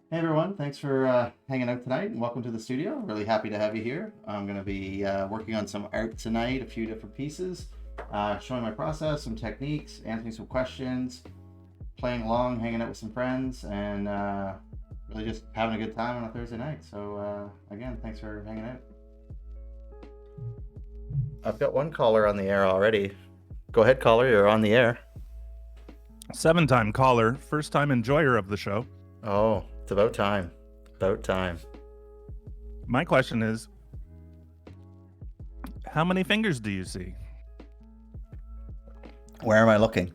Hey everyone, thanks for hanging out tonight and welcome to the studio. Really happy to have you here. I'm going to be working on some art tonight, a few different pieces, showing my process, some techniques, answering some questions, playing along, hanging out with some friends, and really just having a good time on a Thursday night. So, again, thanks for hanging out. I've got one caller on the air already. Go ahead, caller, you're on the air. 7-time caller, first-time enjoyer of the show. Oh, it's about time. About time. My question is, how many fingers do you see? Where am I looking?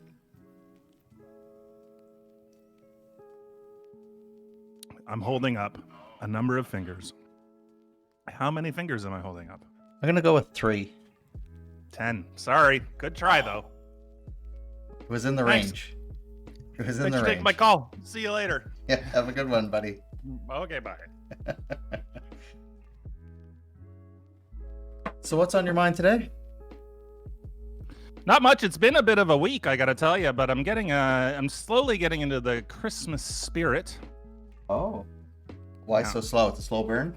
I'm holding up a number of fingers. How many fingers am I holding up? I'm going to go with 3. 10. Sorry. Good try, though. It was in the Thanks. range. It was in Thanks the for range. taking my call. See you later. Yeah, have a good one, buddy. Okay, bye. So what's on your mind today? Not much. It's been a bit of a week, I gotta tell you, but I'm slowly getting into the Christmas spirit. Oh. Why Yeah. so slow? It's a slow burn?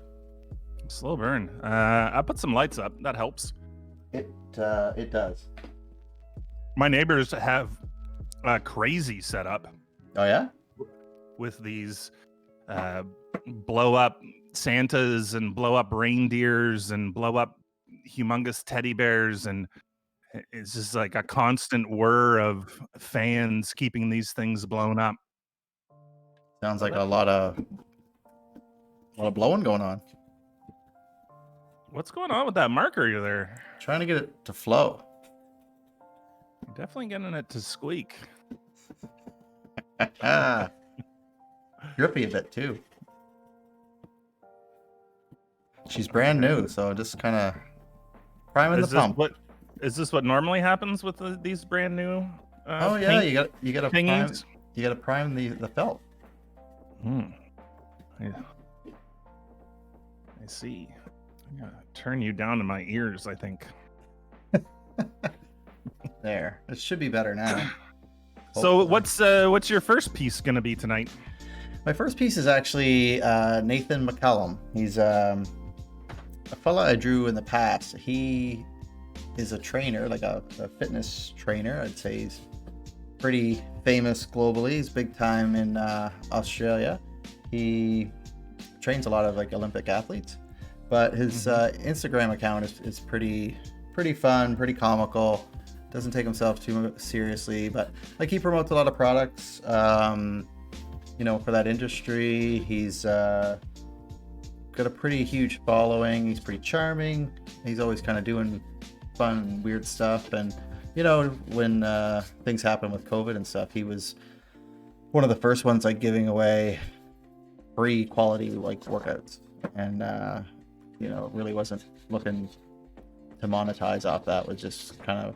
Slow burn. I put some lights up. That helps. It does. My neighbors have a crazy setup Oh yeah? with these blow up Santas and blow up reindeers and blow up humongous teddy bears, and it's just like a constant whir of fans keeping these things blown up. Sounds like a lot of blowing going on. What's going on with that marker you're there? Trying to get it to flow. Definitely getting it to squeak. Drippy a bit too. She's brand new, so just kind of priming the pump. Is this what normally happens with these brand new? Oh yeah, you got to prime. thingies? You got to prime the felt. Yeah. I see. I'm gonna turn you down to my ears, I think. There, it should be better now. So Hopefully. what's your first piece gonna be tonight? My first piece is actually Nathan McCallum. He's a fella I drew in the past. He is a trainer, like a fitness trainer. I'd say he's pretty famous globally. He's big time in Australia. He trains a lot of like Olympic athletes, but his Instagram account is pretty fun, pretty comical. Doesn't take himself too seriously, but like he promotes a lot of products. For that industry. He's got a pretty huge following. He's pretty charming. He's always kind of doing fun, weird stuff. And when things happen with COVID and stuff, he was one of the first ones like giving away free quality like workouts, and really wasn't looking to monetize off that. Was just kind of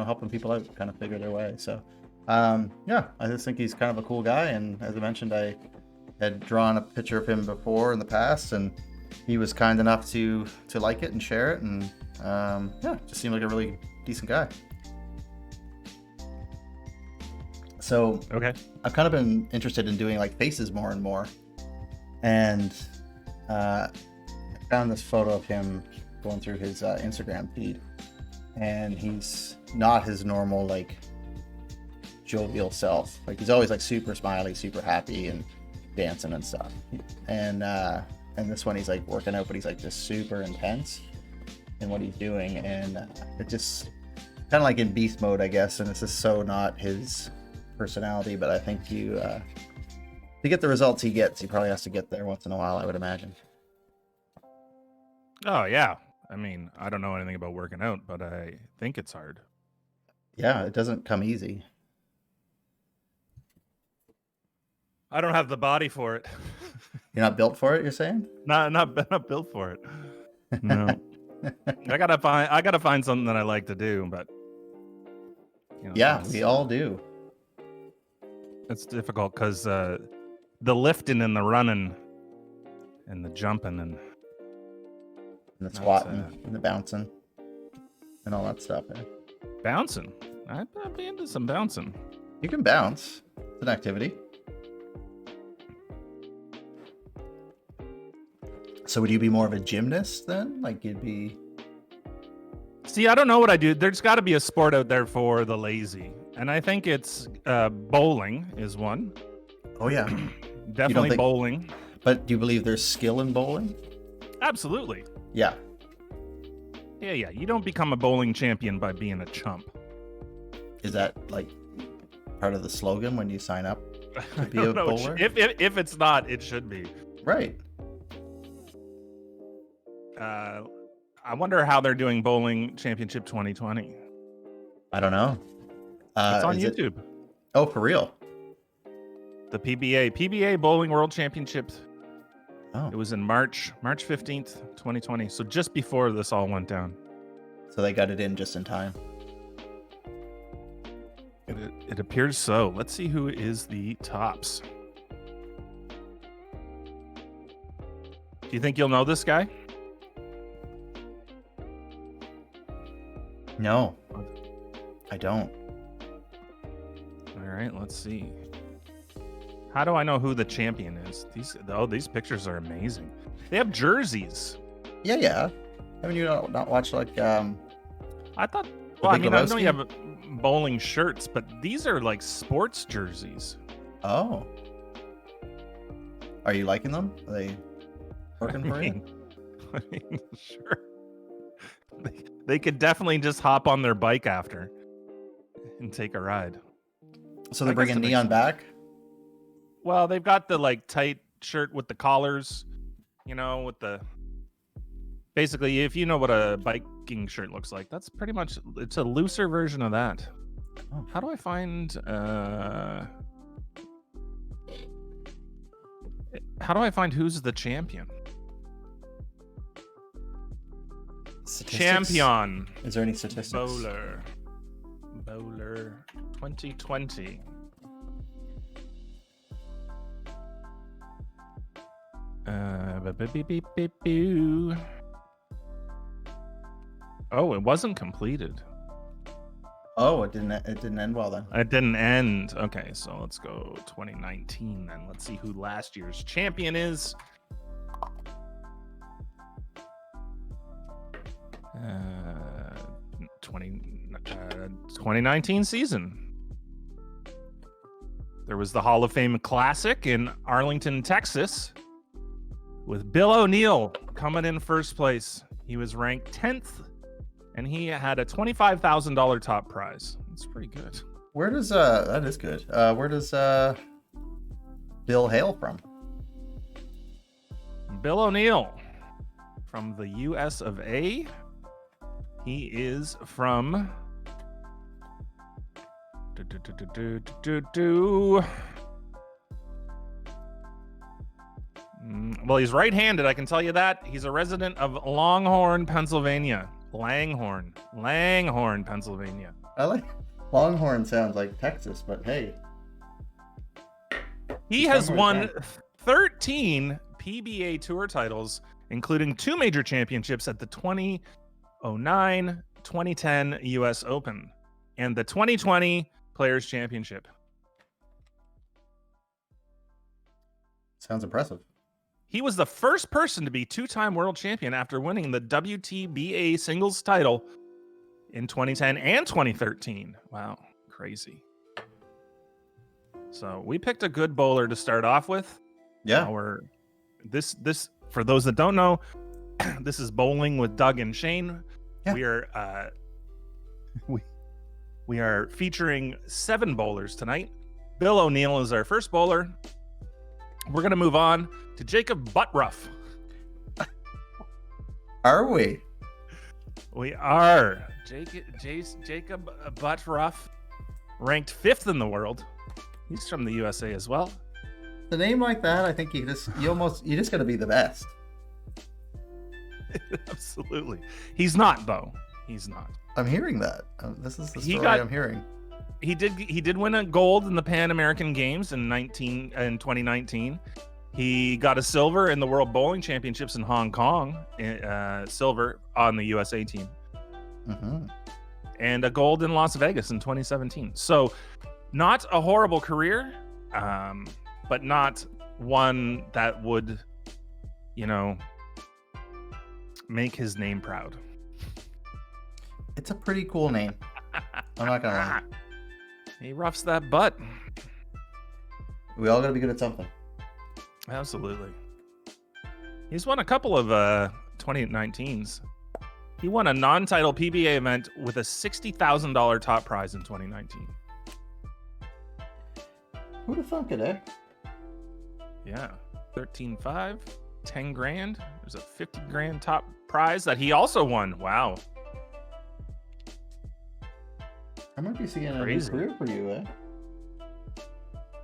helping people out, kind of figure their way. So I just think he's kind of a cool guy, and as I mentioned, I had drawn a picture of him before in the past, and he was kind enough to like it and share it, and just seemed like a really decent guy. So Okay. I've kind of been interested in doing like faces more and more, and I found this photo of him going through his Instagram feed, and he's not his normal like jovial self. Like he's always like super smiley, super happy, and dancing and stuff. And this one he's like working out, but he's like just super intense in what he's doing, and it just kind of like in beast mode, I guess. And it's just so not his personality. But I think to get the results he gets, he probably has to get there once in a while, I would imagine. Oh yeah. I mean, I don't know anything about working out, but I think it's hard. Yeah, it doesn't come easy. I don't have the body for it. You're not built for it, you're saying? Not built for it. No. I gotta find something that I like to do, but yeah, we all do. It's difficult because the lifting and the running and the jumping and the squatting and the bouncing and all that stuff. Eh? Bouncing. I'd be into some bouncing. You can bounce. It's an activity. So would you be more of a gymnast then? Like you'd be... See, I don't know what I do. There's got to be a sport out there for the lazy. And I think it's bowling is one. Oh, yeah. Definitely bowling. But do you believe there's skill in bowling? Absolutely. Yeah. Yeah. You don't become a bowling champion by being a chump. Is that like part of the slogan when you sign up to be a bowler? If it's not, it should be. Right. I wonder how they're doing Bowling Championship 2020. I don't know. It's on YouTube. Oh, for real? The PBA Bowling World Championship. Oh. It was in March 15th, 2020. So just before this all went down. So they got it in just in time. It appears so. Let's see who is the tops. Do you think you'll know this guy? No, I don't. All right, let's see. How do I know who the champion is? These pictures are amazing. They have jerseys. Yeah. Haven't you not watched like I thought. Well, I mean, I know you have bowling shirts, but these are like sports jerseys. Oh. Are you liking them? Are they working for you? I mean, sure. They could definitely just hop on their bike after and take a ride. So they're bringing neon back? Well, they've got the like tight shirt with the collars, you know, with the... Basically, if you know what a biking shirt looks like, that's pretty much... It's a looser version of that. Oh. How do I find... How do I find who's the champion? Statistics? Champion. Is there any statistics? Bowler 2020. Oh, it wasn't completed. Oh, it didn't end well then. It didn't end. Okay, so let's go 2019 then. Let's see who last year's champion is. 2019 season. There was the Hall of Fame Classic in Arlington, Texas, with Bill O'Neill coming in first place. He was ranked 10th, and he had a $25,000 top prize. That's pretty good. Where does that is good. Where does Bill hail from? Bill O'Neill from the US of A. He is from Well, he's right-handed, I can tell you that. He's a resident of Longhorn, Pennsylvania. Langhorn, Pennsylvania. I like Longhorn sounds like Texas, but hey. He has won 13 PBA Tour titles, including 2 major championships at the 2009, 2010 US Open and the 2020 Players Championship. Sounds impressive. He was the first person to be 2-time world champion after winning the WTBA singles title in 2010 and 2013. Wow, crazy. So we picked a good bowler to start off with. Yeah. This for those that don't know, this is Bowling with Doug and Shane. Yeah. We are featuring 7 bowlers tonight. Bill O'Neill is our first bowler. We're going to move on to Jacob Butruff. Are we? We are. Jacob Butruff, ranked 5th in the world. He's from the USA as well. The name like that, I think you just got to be the best. Absolutely. He's not, though. He's not. I'm hearing that. This is the story I'm hearing. He did win a gold in the Pan American Games in 2019. He got a silver in the World Bowling Championships in Hong Kong, silver on the USA team, and a gold in Las Vegas in 2017. So, not a horrible career, but not one that would, make his name proud. It's a pretty cool name. I'm not gonna lie. He roughs that butt. We all gotta be good at something. Absolutely. He's won a couple of 2019s. He won a non-title PBA event with a $60,000 top prize in 2019. Who'd have thunk it, eh? Yeah. 13.5, 10 grand. There's a 50 grand top prize that he also won. Wow. I might be seeing a new Crazy. career for you, eh?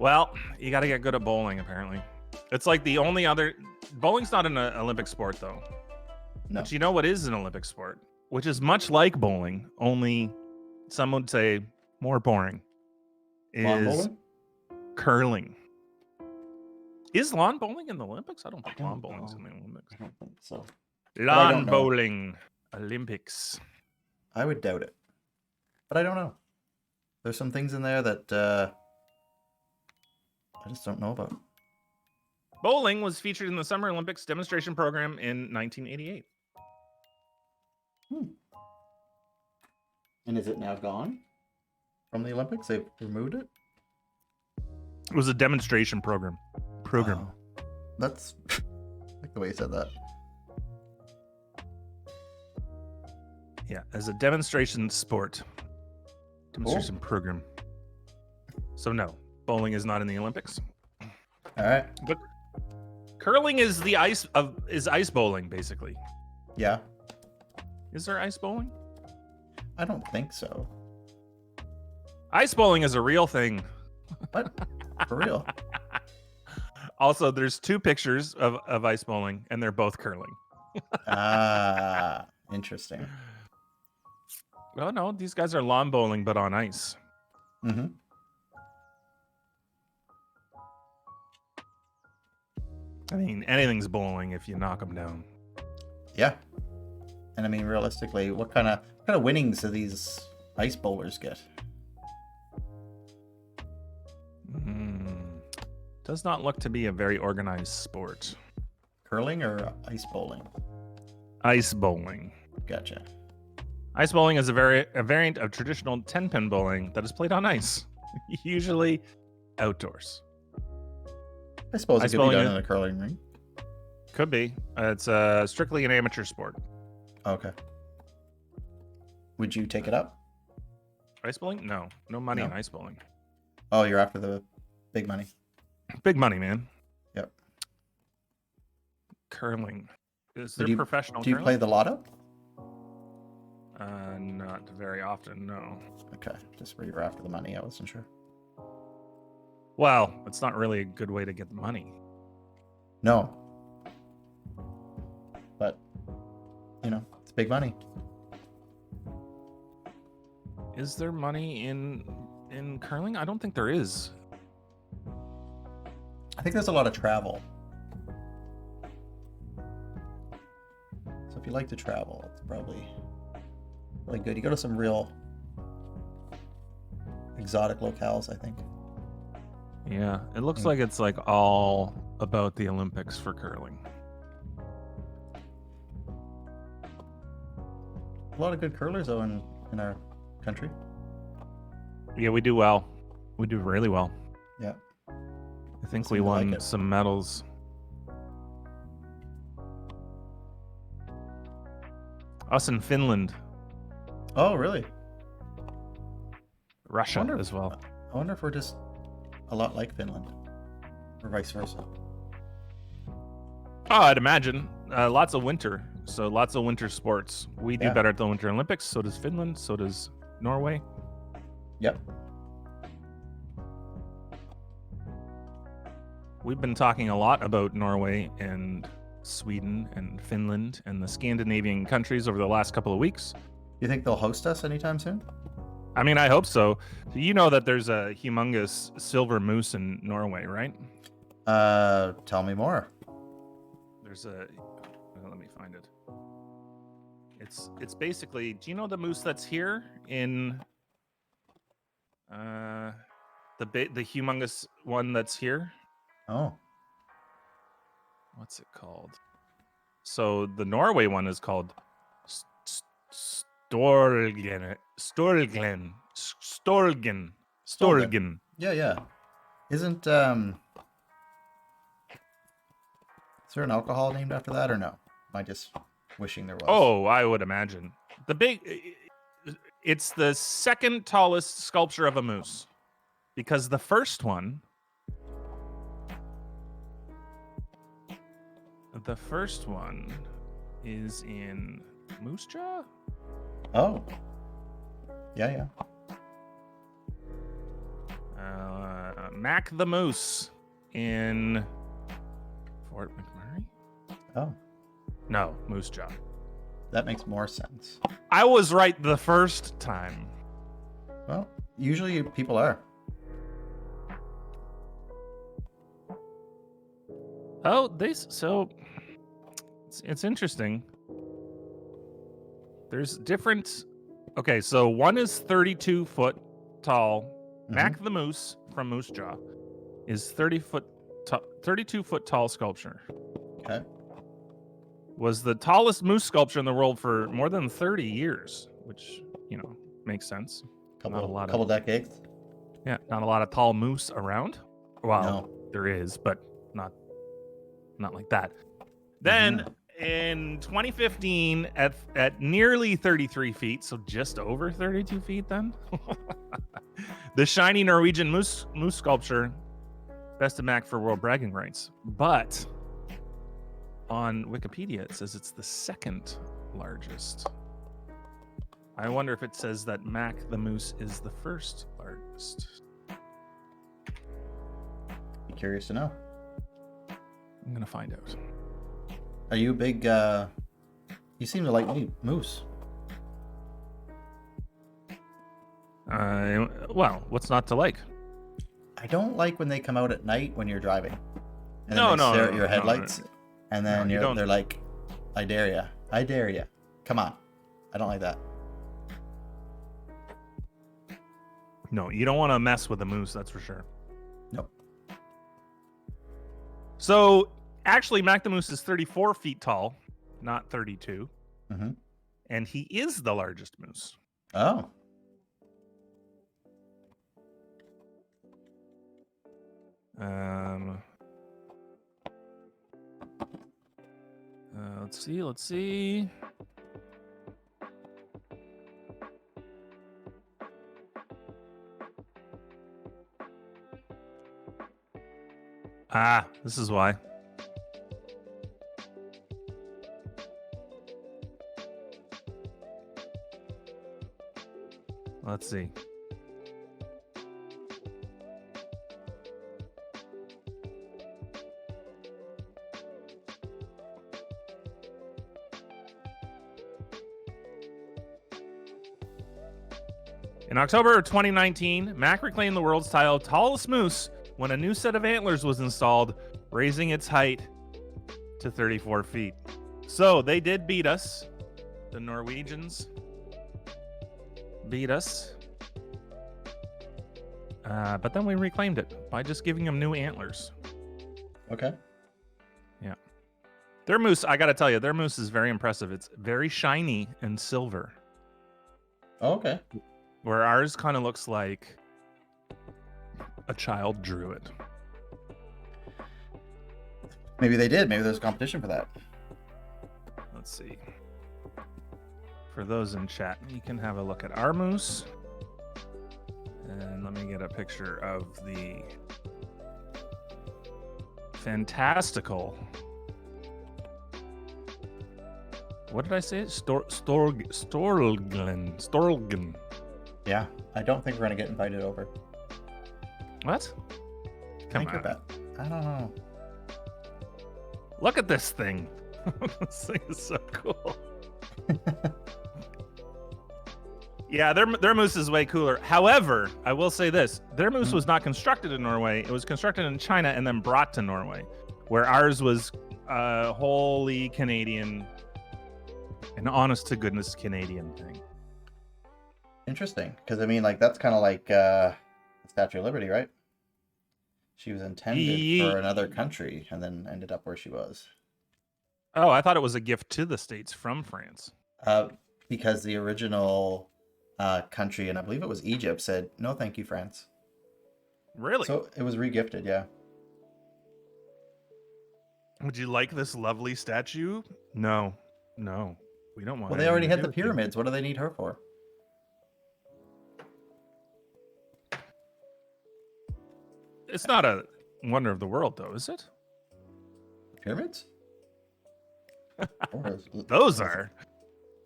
Well, you got to get good at bowling, apparently. It's like the only other... Bowling's not an Olympic sport, though. No. But you know what is an Olympic sport? Which is much like bowling, only some would say more boring. Lawn Is bowling? curling. Is lawn bowling in the Olympics? I don't think lawn bowling's know. in the Olympics. I don't think so. I Lawn don't know. bowling Olympics. I would doubt it. But I don't know. There's some things in there that I just don't know about. Bowling was featured in the Summer Olympics demonstration program in 1988. And is it now gone from the Olympics? They've removed it? It was a demonstration program. Oh, that's I like the way you said that. Yeah, as a demonstration sport. Demonstration program. So no, bowling is not in the Olympics. All right. But curling is the ice bowling, basically. Yeah. Is there ice bowling? I don't think so. Ice bowling is a real thing. What? For real? Also, there's 2 pictures of ice bowling, and they're both curling. Ah, interesting. Oh no, these guys are lawn bowling, but on ice. Mm-hmm. I mean, anything's bowling if you knock them down. Yeah. And I mean, realistically, what kind of winnings do these ice bowlers get? Does not look to be a very organized sport. Curling or ice bowling? Ice bowling. Gotcha. Ice bowling is a variant of traditional 10-pin bowling that is played on ice, usually outdoors. I suppose Ice it could be done bowling in a curling ring. Could be. It's strictly an amateur sport. Okay. Would you take it up? Ice bowling? No. No money No. in ice bowling. Oh, you're after the big money. Big money, man. Yep. Curling. Is So there professional Do you curling? play the lotto? Not very often, no. Okay, just where you're after the money. I wasn't sure. Well, it's not really a good way to get the money. No. But, it's big money. Is there money in curling? I don't think there is. I think there's a lot of travel. So if you like to travel, it's probably really good. You go to some real exotic locales, I think. Yeah, it looks like it's like all about the Olympics for curling. A lot of good curlers, though, in our country. Yeah, we do well. We do really well. Yeah. I think Seem we to like won it. some medals. Us in Finland, Oh, really? Russia Wonder- as well. I wonder if we're just a lot like Finland, or vice versa. Oh, I'd imagine. Lots of winter. So lots of winter sports. We do Yeah. better at the Winter Olympics. So does Finland. So does Norway. Yep. We've been talking a lot about Norway and Sweden and Finland and the Scandinavian countries over the last couple of weeks. You think they'll host us anytime soon? I mean, I hope so. You know that there's a humongous silver moose in Norway, right? Tell me more. There's a... let me find it. It's basically... Do you know the moose that's here in... the humongous one that's here? Oh, What's it called? So the Norway one is called Storgen. Yeah. Isn't is there an alcohol named after that or no? Am I just wishing there was? Oh, I would imagine. It's the second tallest sculpture of a moose, because the first one is in Moose Jaw. Oh. Yeah. Mac the Moose in Fort McMurray. Oh. No, Moose Jaw. That makes more sense. I was right the first time. Well, usually people are. Oh, so it's interesting. There's different. Okay, so one is 32 foot tall. Mm-hmm. Mac the Moose from Moose Jaw is 32 foot tall sculpture. Okay. Was the tallest moose sculpture in the world for more than 30 years, which, makes sense. Couple decades. Yeah, not a lot of tall moose around. Well, no. There is, but not like that. Then in 2015, at nearly 33 feet, so just over 32 feet then, the shiny Norwegian moose sculpture bested Mac for world bragging rights. But on Wikipedia, it says it's the second largest. I wonder if it says that Mac the Moose is the first largest. Be curious to know. I'm going to find out. Are you a big, you seem to like moose. Well, what's not to like? I don't like when they come out at night when you're driving. And then they stare at your headlights. No. And then they're like, I dare ya. Come on. I don't like that. No, you don't want to mess with a moose, that's for sure. Nope. So, actually, Mac the Moose is 34 feet tall, not 32. Mm-hmm. And he is the largest moose. Oh. Let's see. This is why. Let's see. In October of 2019, Mac reclaimed the world's title tallest moose when a new set of antlers was installed, raising its height to 34 feet. So they did beat us. The Norwegians beat us. But then we reclaimed it by just giving them new antlers. Okay. Yeah. Their moose, I gotta tell you, their moose is very impressive. It's very shiny and silver. Oh, okay. Where ours kind of looks like a child drew it. Maybe they did. Maybe there's a competition for that. Let's see. For those in chat, you can have a look at our moose. And let me get a picture of the fantastical. What did I say? Storlgen. Yeah, I don't think we're going to get invited over. What? Come on. I don't know. Look at this thing. This thing is so cool. Yeah, their moose is way cooler. However, I will say this. Their moose was not constructed in Norway. It was constructed in China and then brought to Norway, where ours was wholly Canadian, an honest-to-goodness Canadian thing. Interesting, because I mean, like that's kind of like the Statue of Liberty, right? She was intended for another country and then ended up where she was. Oh, I thought it was a gift to the States from France. Because the original country, and I believe it was Egypt, said no, thank you, France. Really? So it was regifted. Yeah. Would you like this lovely statue? No. We don't want. Well, they already anything to had do the with you. pyramids. What do they need her for? It's not a wonder of the world, though, is it? Pyramids? Those are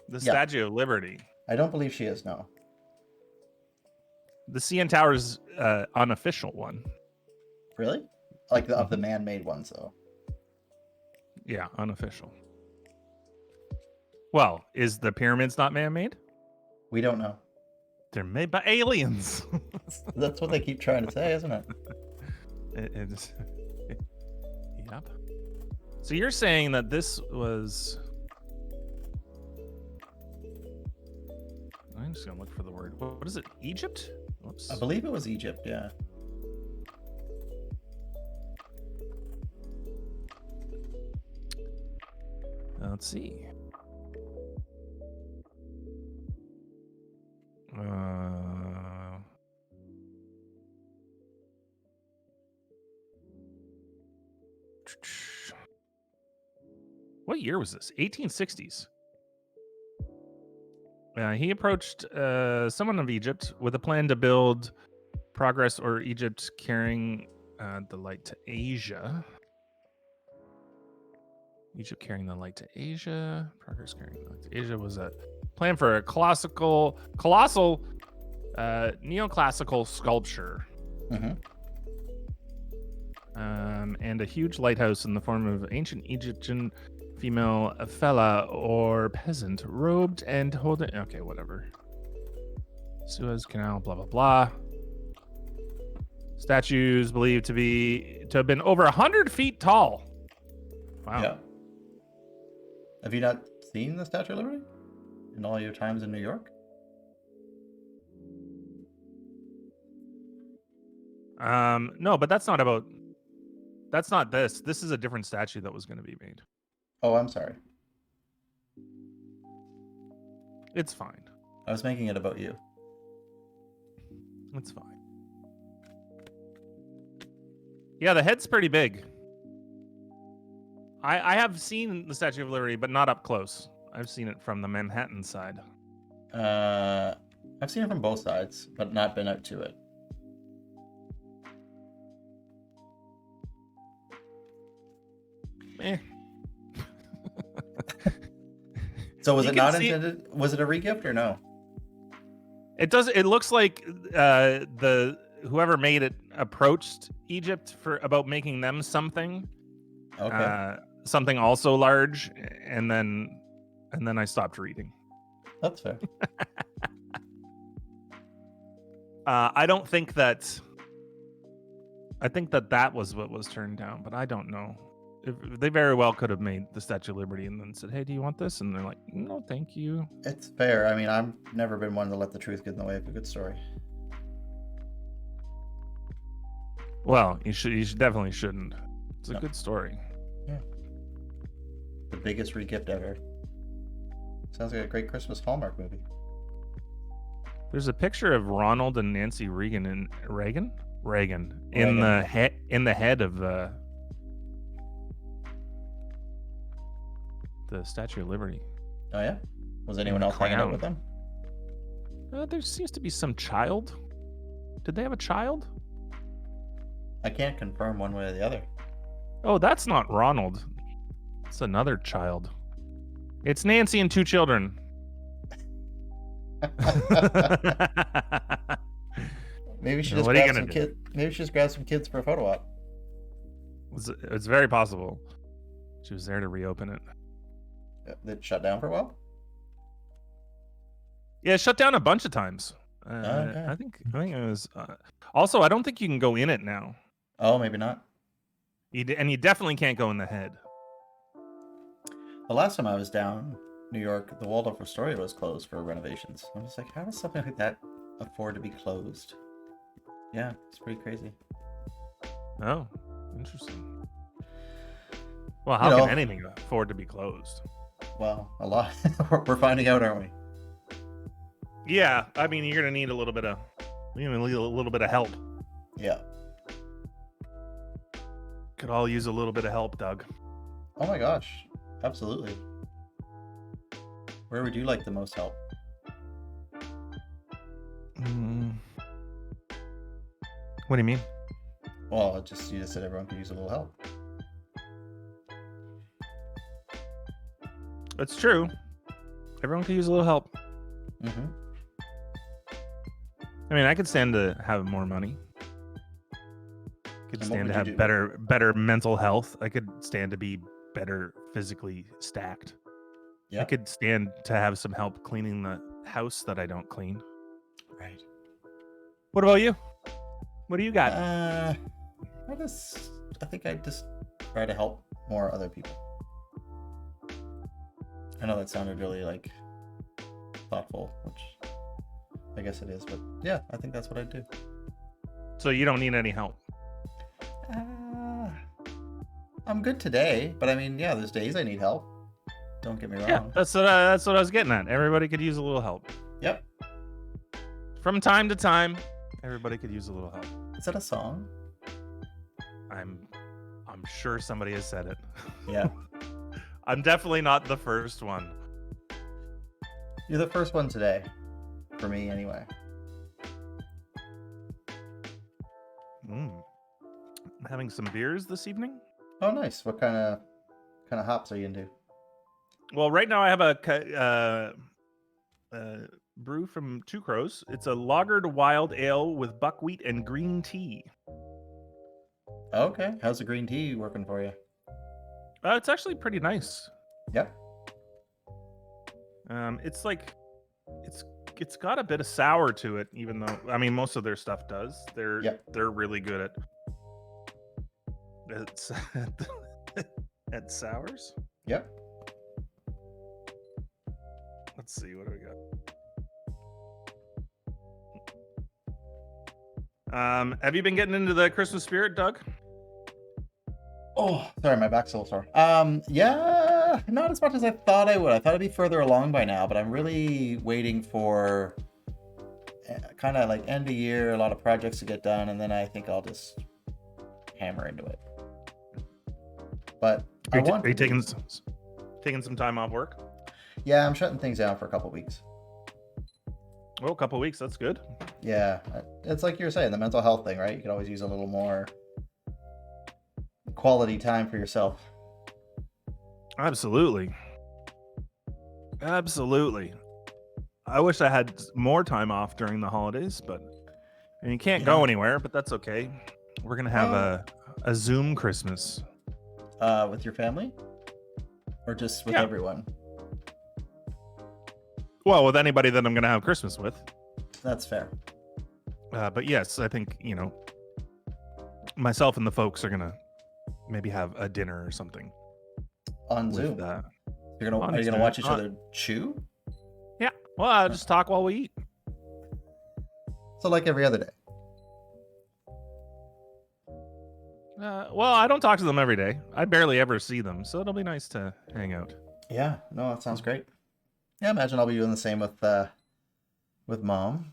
the Yeah. Statue of Liberty. I don't believe she is. No. The CN Tower's unofficial one. Really? Like of the man-made ones, though. Yeah, unofficial. Well, is the pyramids not man-made? We don't know. They're made by aliens. That's what they keep trying to say, isn't it? It's yep. So you're saying that this was... I'm just gonna look for the word. What is it? Egypt? Whoops. I believe it was Egypt. Yeah. Let's see. What year was this? 1860s. He approached someone of Egypt with a plan to build Progress or Egypt carrying the light to Asia. Egypt carrying the light to Asia. Progress carrying the light to Asia was a plan for a colossal neoclassical sculpture. Mm-hmm. And a huge lighthouse in the form of ancient Egyptian female fellah or peasant robed and holding... Okay, whatever. Suez Canal, blah, blah, blah. Statues believed to have been over 100 feet tall. Wow. Yeah. Have you not seen the Statue of Liberty in all your times in New York? No, but that's not about... That's not this. This is a different statue that was going to be made. Oh, I'm sorry. It's fine. I was making it about you. It's fine. Yeah, the head's pretty big. I have seen the Statue of Liberty, but not up close. I've seen it from the Manhattan side. I've seen it from both sides, but not been out to it. Eh. So was You it can not see- intended? Was it a regift or no? It does. It looks like the whoever made it approached Egypt about making them something. Okay. Something also large, and then I stopped reading. That's fair. I don't think that. I think that was what was turned down, but I don't know. If they very well could have made the Statue of Liberty and then said, "Hey, do you want this?" And they're like, "No, thank you." It's fair. I mean, I've never been one to let the truth get in the way of a good story. Well, you definitely shouldn't. It's a No. good story. Yeah. The biggest regift ever. Sounds like a great Christmas Hallmark movie. There's a picture of Ronald and Nancy Reagan in Reagan in Reagan. the head of the Statue of Liberty. Oh yeah. Was anyone else hanging out with them? There seems to be some child. Did they have a child? I can't confirm one way or the other. Oh, that's not Ronald. It's another child. It's Nancy and two children. Maybe she What just are you grabbed gonna some do? kids. Maybe she just grabbed some kids for a photo op. It's very possible. She was there to reopen it. That shut down for a while. Yeah, it shut down a bunch of times. Okay. I think it was. Also, I don't think you can go in it now. Oh, maybe not. And you definitely can't go in the head. The last time I was down New York, the Waldorf Astoria was closed for renovations. I'm just like, how does something like that afford to be closed? Yeah, it's pretty crazy. Oh, interesting. Well, how can anything afford to be closed? Well, a lot. We're finding out, aren't we? Yeah, I mean, you're gonna need a little bit of help. Yeah. Could all use a little bit of help, Doug. Oh my gosh, absolutely. Where would you like the most help? What do you mean? Well, you just said everyone could use a little help. That's true. Everyone could use a little help. Mm-hmm. I mean, I could stand to have more money. Could stand to have better mental health. I could stand to be better physically stacked. Yeah. I could stand to have some help cleaning the house that I don't clean. Right. What about you? What do you got? I think I just try to help more other people. I know that sounded really like thoughtful, which I guess it is, but yeah, I think that's what I do. So you don't need any help? I'm good today, but I mean, yeah, there's days I need help. Don't get me wrong. Yeah, that's what I was getting at. Everybody could use a little help. Yep. From time to time, everybody could use a little help. Is that a song? I'm sure somebody has said it. Yeah. I'm definitely not the first one. You're the first one today. For me, anyway. I'm having some beers this evening. Oh, nice. What kind of hops are you into? Well, right now I have a brew from Two Crows. It's a lagered wild ale with buckwheat and green tea. Okay. How's the green tea working for you? It's actually pretty nice. Yep. It's like it's got a bit of sour to it, even though I mean most of their stuff does. They're really good at sours. Yep. Let's see, what do we got? Have you been getting into the Christmas spirit, Doug? Oh, sorry, my back's a little sore. Yeah, not as much as I thought I would. I thought I'd be further along by now, but I'm really waiting for kind of like end of year, a lot of projects to get done, and then I think I'll just hammer into it. But are you taking some time off work? Yeah, I'm shutting things down for a couple weeks. Oh, a couple weeks, that's good. Yeah, it's like you were saying, the mental health thing, right? You could always use a little more quality time for yourself. Absolutely. I wish I had more time off during the holidays, but and you can't go anywhere, but that's okay. We're going to have a Zoom Christmas. With your family? Or just with everyone? Well, with anybody that I'm going to have Christmas with. That's fair. But yes, I think, myself and the folks are going to maybe have a dinner or something. On Zoom? Are you going to watch each other chew? Yeah. Well, I'll just talk while we eat. So like every other day? Well, I don't talk to them every day. I barely ever see them, so it'll be nice to hang out. Yeah, no, that sounds great. Yeah, imagine I'll be doing the same with Mom.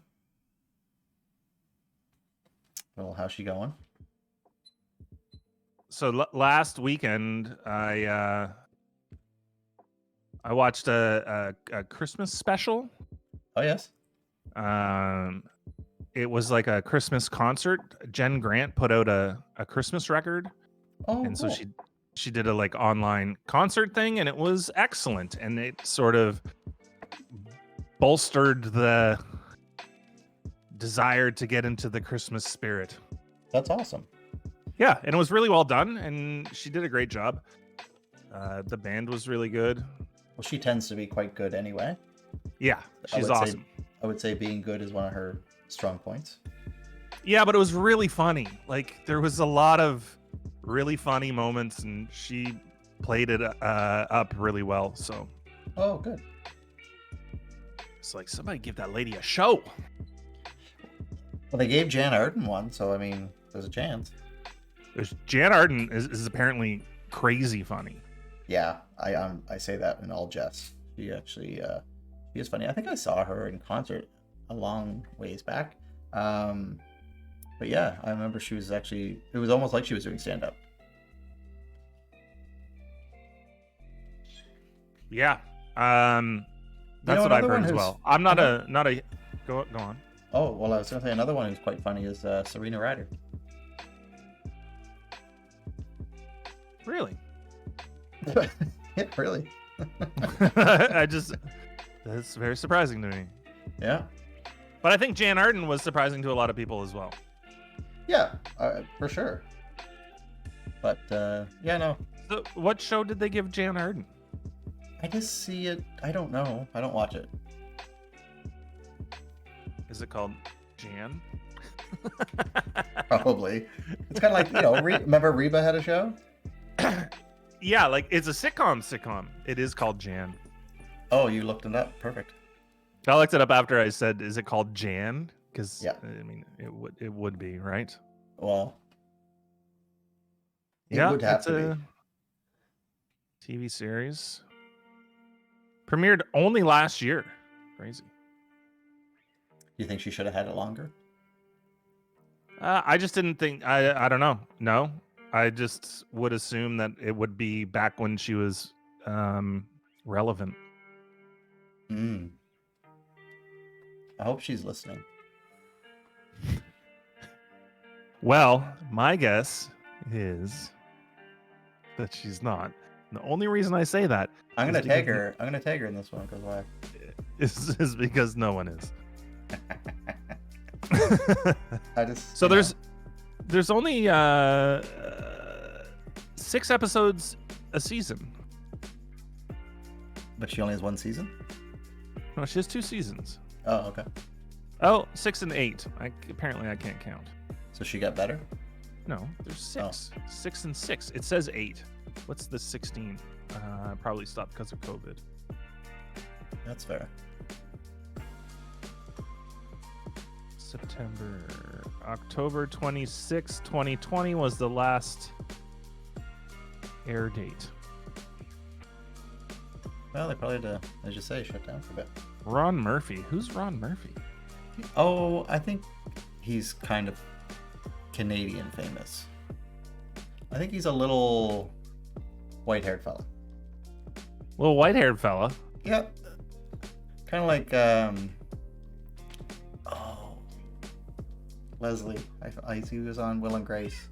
Well, how's she going? So last weekend, I watched a Christmas special. Oh yes. It was like a Christmas concert. Jen Grant put out a Christmas record. Oh, and cool. So she did a like online concert thing, and it was excellent. And it sort of bolstered the desire to get into the Christmas spirit. That's awesome. Yeah, and it was really well done, and she did a great job. The band was really good. Well, she tends to be quite good anyway. Yeah, she's awesome. I would say being good is one of her strong points. Yeah, but it was really funny. Like, there was a lot of really funny moments, and she played it up really well. So, oh, good. It's like, somebody give that lady a show. Well, they gave Jan Arden one, so I mean, there's a chance. Jan Arden is apparently crazy funny. Yeah, I say that in all jest. She actually she is funny. I think I saw her in concert a long ways back. But yeah, I remember she was actually. It was almost like she was doing stand up. Yeah. You That's know, what I've another one heard as who's well. I'm not a go on. Oh well, I was gonna say another one who's quite funny is Serena Ryder. Really? Yeah, really. That's very surprising to me. Yeah. But I think Jan Arden was surprising to a lot of people as well. Yeah, for sure. But yeah, no. So what show did they give Jan Arden? I just see it. I don't know. I don't watch it. Is it called Jan? Probably. It's kind of like, remember Reba had a show? Yeah, like it's a sitcom. It is called Jan. Oh, you looked it up. Perfect. I looked it up after I said, "Is it called Jan?" Because yeah. I mean, it would be, right? Well, it would have to be. TV series premiered only last year. Crazy. You think she should have had it longer? I just didn't think. I don't know. No, I just would assume that it would be back when she was relevant. I hope she's listening. Well, my guess is that she's not. And the only reason I say that I'm gonna tag her. I'm gonna tag her in this one because why? Is because no one is. So there's only 6 episodes a season. But she only has one season? No, she has 2 seasons. Oh, okay. Oh, 6 and 8. Apparently I can't count. So she got better? No, there's 6. 6 and 6. It says 8. What's the 16? Probably stopped because of COVID. That's fair. October 26, 2020 was the last air date. Well, they probably had to, as you say, shut down for a bit. Ron Murphy. Who's Ron Murphy? Oh, I think he's kind of Canadian famous. I think he's a little white-haired fella. Little white-haired fella? Yep. Kind of like, Leslie. I see he was on Will and Grace.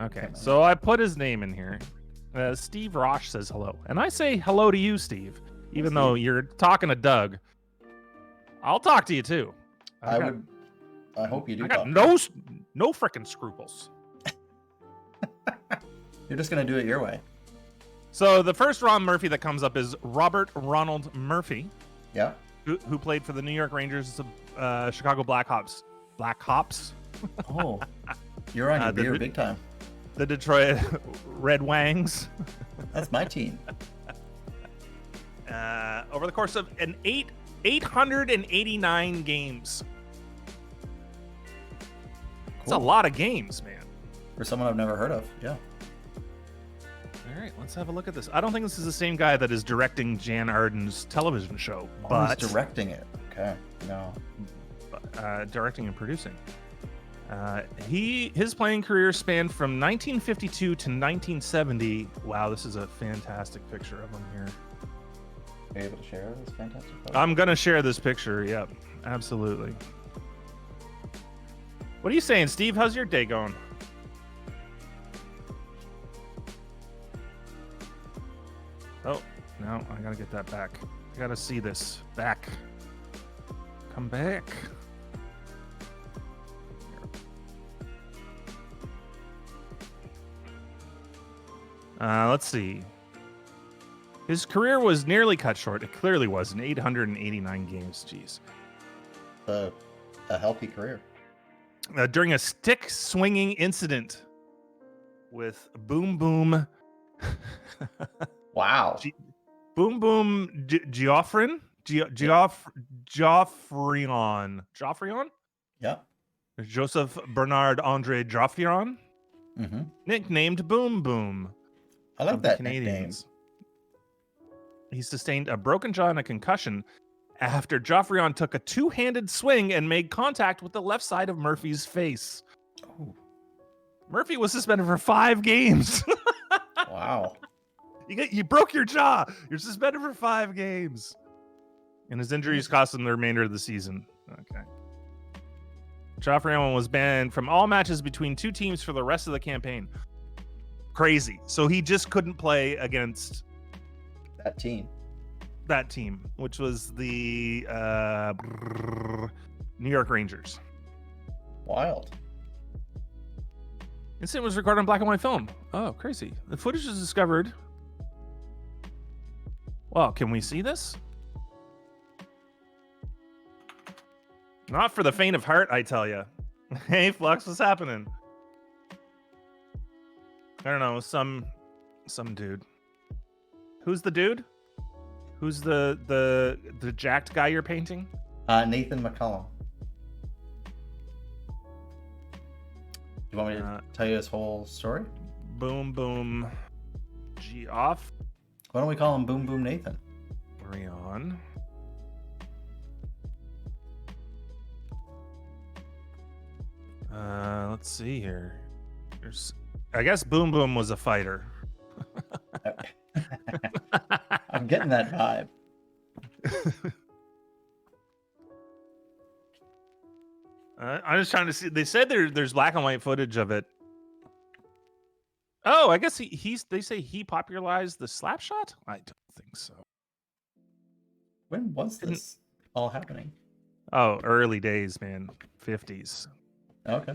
Okay, so I put his name in here. Steve Rosh says hello. And I say hello to you, Steve. Even though you're talking to Doug. I'll talk to you too. I hope you do. I got no freaking scruples. You're just going to do it your way. So the first Ron Murphy that comes up is Robert Ronald Murphy. Yeah. Who played for the New York Rangers, Chicago Blackhawks. Blackhawks? Oh, you're on your beer big time. The Detroit Red Wangs. That's my team. Over the course of 889 games. That's a lot of games, man. For someone I've never heard of, yeah. All right, let's have a look at this. I don't think this is the same guy that is directing Jan Arden's television show. But he's directing it. Okay, no. Directing and producing. His playing career spanned from 1952 to 1970. Wow, this is a fantastic picture of him here. Are you able to share this fantastic photo? I'm gonna share this picture. Yep, absolutely. What are you saying, Steve? How's your day going? Oh, no, I gotta get that back. I gotta see this. Back. Come back. Let's see. His career was nearly cut short. It clearly was in 889 games. Jeez. A healthy career. During a stick swinging incident with Boom Boom. Wow. Boom Boom Geoffrion? Geoffrion? Yeah. Joseph Bernard Andre Geoffrion. Mm-hmm. Nicknamed Boom Boom. I like of the that nickname. Canadians. He sustained a broken jaw and a concussion after Joffrion took a two-handed swing and made contact with the left side of Murphy's face. Oh, Murphy was suspended for 5 games. wow. You broke your jaw. You're suspended for 5 games. And his injuries cost him the remainder of the season. Okay. Joffrion was banned from all matches between 2 teams for the rest of the campaign. Crazy. So he just couldn't play against That team. that team, which was the New York Rangers. Wild. Incident was recorded on black and white film. Oh, crazy. The footage was discovered. Well, can we see this? Not for the faint of heart, I tell you. Hey, Flux, what's happening? I don't know, some dude. Who's the dude? Who's the jacked guy you're painting? Nathan McCallum. Do you want me to tell you his whole story? Boom boom. G off. Why don't we call him Boom Boom Nathan? Hurry on. Let's see here. I guess Boom Boom was a fighter. I'm getting that vibe. I'm just trying to see. They said there's black and white footage of it. Oh, I guess they say he popularized the slap shot? I don't think so. When was this all happening? Oh, early days, man. 50s. Okay.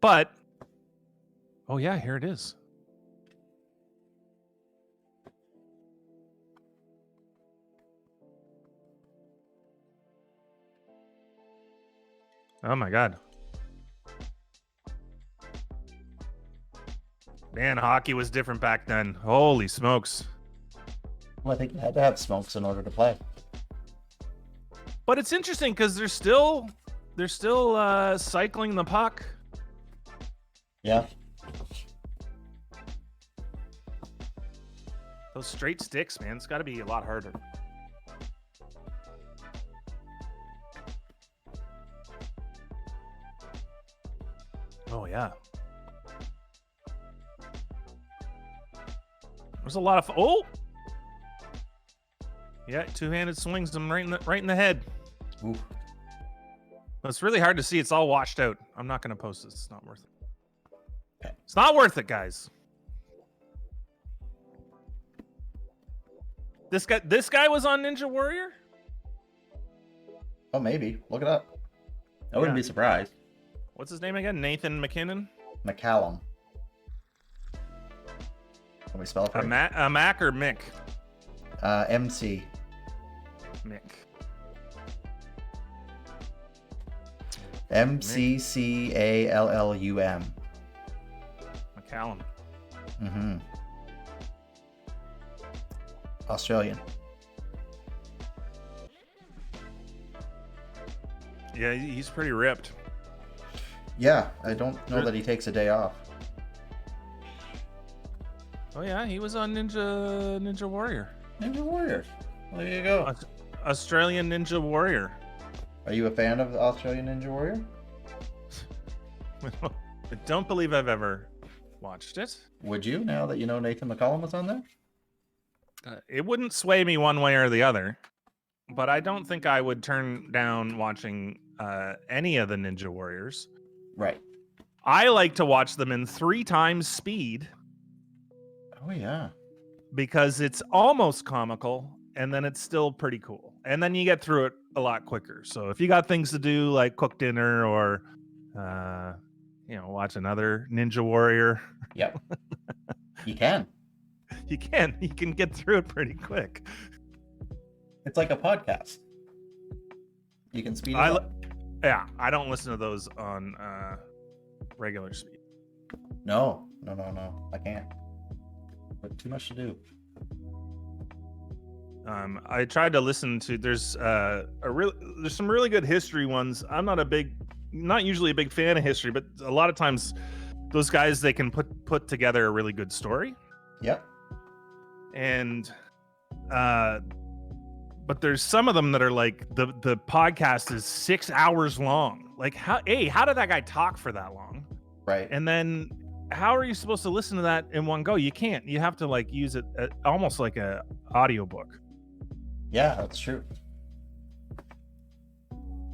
But, oh yeah, here it is. Oh my God. Man, hockey was different back then. Holy smokes. Well, I think you had to have smokes in order to play. But it's interesting because they're still cycling the puck. Yeah. Those straight sticks, man, it's got to be a lot harder. Oh yeah. There's a lot of yeah, two-handed swings them right in the head. Ooh. It's really hard to see. It's all washed out. I'm not going to post this. It's not worth it. Okay. It's not worth it, guys. This guy was on Ninja Warrior? Oh, maybe. Look it up. I wouldn't be surprised. What's his name again? Nathan McKinnon? McCallum. Can we spell it for A Mac or Mick? MC. Mick. McCallum. McCallum. Mm-hmm. Australian. Yeah, he's pretty ripped. Yeah, I don't know that he takes a day off. Oh yeah, he was on Ninja Warrior. Ninja Warrior. Well, there you go. Australian Ninja Warrior. Are you a fan of the Australian Ninja Warrior? I don't believe I've ever watched it. Would you, now that you know Nathan McCallum was on there? It wouldn't sway me one way or the other, but I don't think I would turn down watching any of the Ninja Warriors. Right. I like to watch them in 3 times speed. Oh, yeah. Because it's almost comical, and then it's still pretty cool. And then you get through it a lot quicker. So if you got things to do, like cook dinner or, watch another Ninja Warrior. Yep. You can. You can get through it pretty quick. It's like a podcast. You can speed it up. Yeah, I don't listen to those on regular speed. No. I can't. But too much to do. I tried to listen to. There's some really good history ones. I'm not usually a big fan of history, but a lot of times those guys, they can put together a really good story. Yep. And but there's some of them that are like the podcast is 6 hours long. Like how did that guy talk for that long? Right. And then how are you supposed to listen to that in one go? You can't. You have to like use it almost like a audiobook. Yeah, that's true.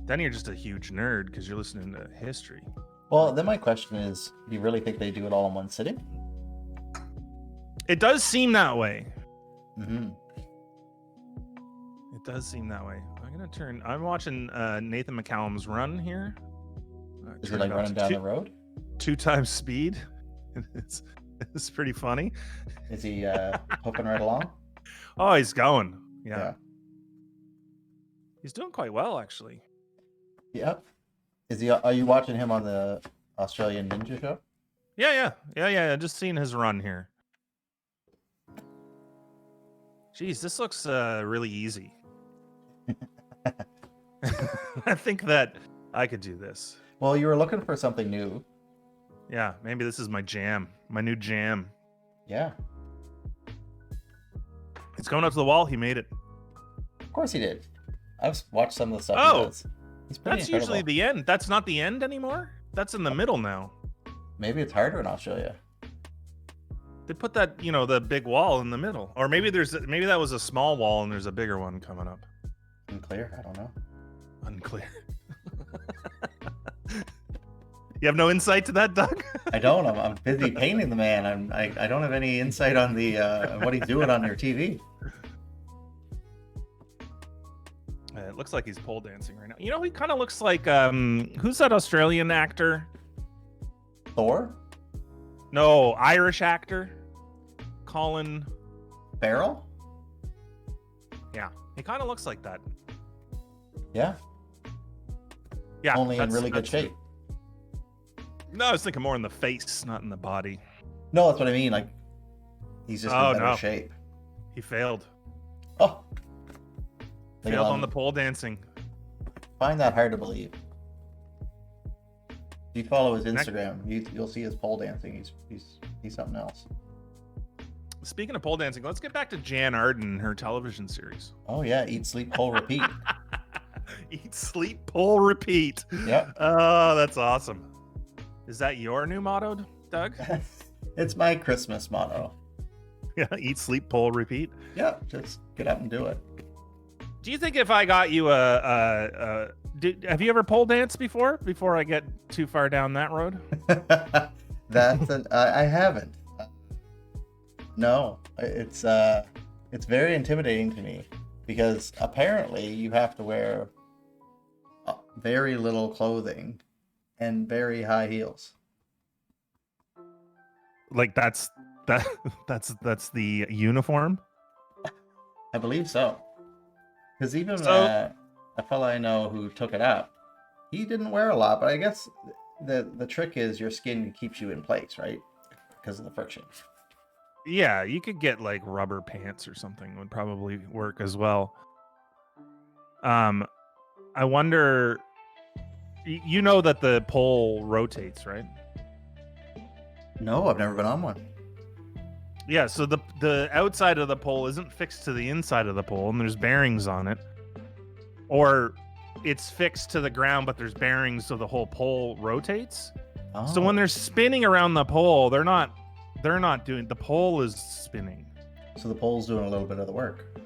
Then you're just a huge nerd because you're listening to history. Well, then my question is, do you really think they do it all in one sitting? It does seem that way. Mm-hmm. It does seem that way. I'm watching Nathan McCallum's run here. Is it like running down the road? 2 times speed. It's pretty funny. Is he hooking right along? Oh, he's going. Yeah. He's doing quite well, actually. Yep. Are you watching him on the Australian Ninja Show? Yeah. Just seeing his run here. Geez, this looks really easy. I think that I could do this. Well, you were looking for something new. Yeah, maybe this is my jam, my new jam. Yeah. It's going up to the wall. He made it. Of course he did. I've watched some of the stuff he does. He's pretty that's incredible. Usually the end. That's not the end anymore. That's in the middle now. Maybe it's harder in Australia. They put that, the big wall in the middle. Or maybe that was a small wall and there's a bigger one coming up. Unclear. I don't know. Unclear. You have no insight to that, Doug? I don't. I'm busy painting the man. I don't have any insight on the what he's doing on your TV. It looks like he's pole dancing right now. He kind of looks like who's that Australian actor? Thor? No, Irish actor. Colin Farrell? Yeah, he kind of looks like that. Yeah. Yeah. Only in really good shape. No, I was thinking more in the face, not in the body. No, that's what I mean. Like, he's just in better shape. He failed. Oh. Failed on the pole dancing. Find that hard to believe. If you follow his Instagram, you'll see his pole dancing. He's something else. Speaking of pole dancing, let's get back to Jan Arden and her television series. Oh yeah, Eat, Sleep, Pole, Repeat. Eat, sleep, pole, repeat. Yep. Oh, that's awesome. Is that your new motto, Doug? It's my Christmas motto. Yeah, eat, sleep, pole, repeat. Yeah, just get up and do it. Do you think if I got you have you ever pole danced before I get too far down that road? I haven't. No, it's very intimidating to me because apparently you have to wear very little clothing and very high heels. Like that's the uniform? I believe so. Because even a fella I know who took it up, he didn't wear a lot, but I guess the trick is your skin keeps you in place, right? Because of the friction. Yeah, you could get like rubber pants or something would probably work as well. I wonder, you know that the pole rotates, right? No, I've never been on one. Yeah, so the outside of the pole isn't fixed to the inside of the pole, and there's bearings on it. Or it's fixed to the ground, but there's bearings so the whole pole rotates. Oh. So when they're spinning around the pole, they're not doing, the pole is spinning. So the pole's doing a little bit of the work.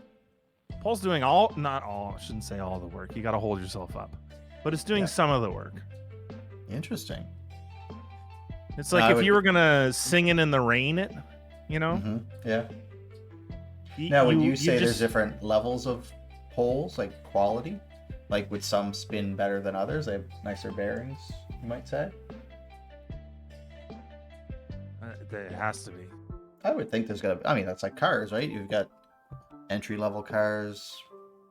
Pole's doing not all, I shouldn't say all the work. You got to hold yourself up. But it's doing some of the work. Interesting. It's like if you were going to sing it in the rain, Mm-hmm. Yeah. Now, would you say there's different levels of poles, like quality? Like, would some spin better than others? They have nicer bearings, you might say? It has to be. I would think there's got to, I mean, that's like cars, right? You've got entry-level cars,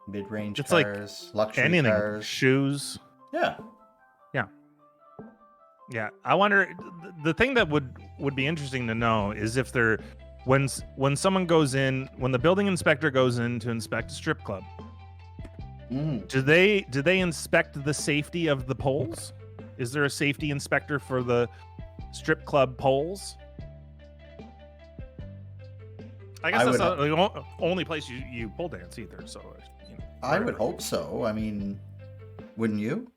mid-range cars, like luxury anything, cars. Shoes. Yeah. Yeah, I wonder, the thing that would be interesting to know is if they're, when someone goes in, when the building inspector goes in to inspect a strip club, do they inspect the safety of the poles? Is there a safety inspector for the strip club poles? I guess that's not the only place you pole dance either. So, you know, I would hope so. I mean, wouldn't you?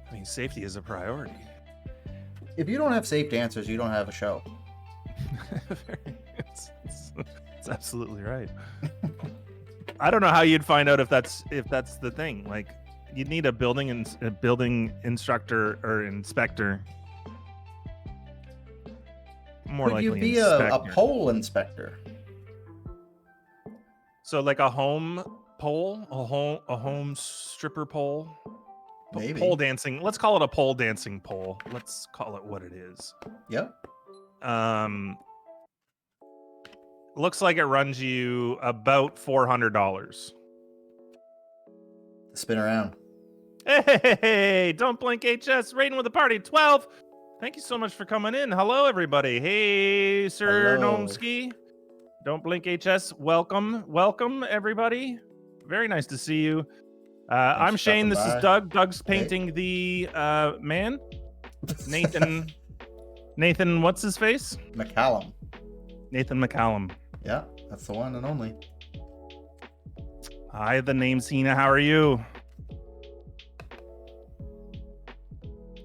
I mean, safety is a priority. If you don't have safe dancers, you don't have a show. it's absolutely right. I don't know how you'd find out if that's the thing. Like, you'd need a building instructor or inspector. More Could likely, you be a pole inspector? So, like a home pole, a home stripper pole. Maybe. Pole dancing. Let's call it a pole dancing pole. Let's call it what it is. Yep. Looks like it runs you about $400. Spin around. Hey, don't blink HS, rating with a party 12. Thank you so much for coming in. Hello, everybody. Hey, Sir Nomsky. Don't blink HS. Welcome, everybody. Very nice to see you. I'm Shane. This is Doug. Doug's painting the man. Nathan. Nathan, what's his face? McCallum. Nathan McCallum. Yeah, that's the one and only. Hi, the name Cena. How are you?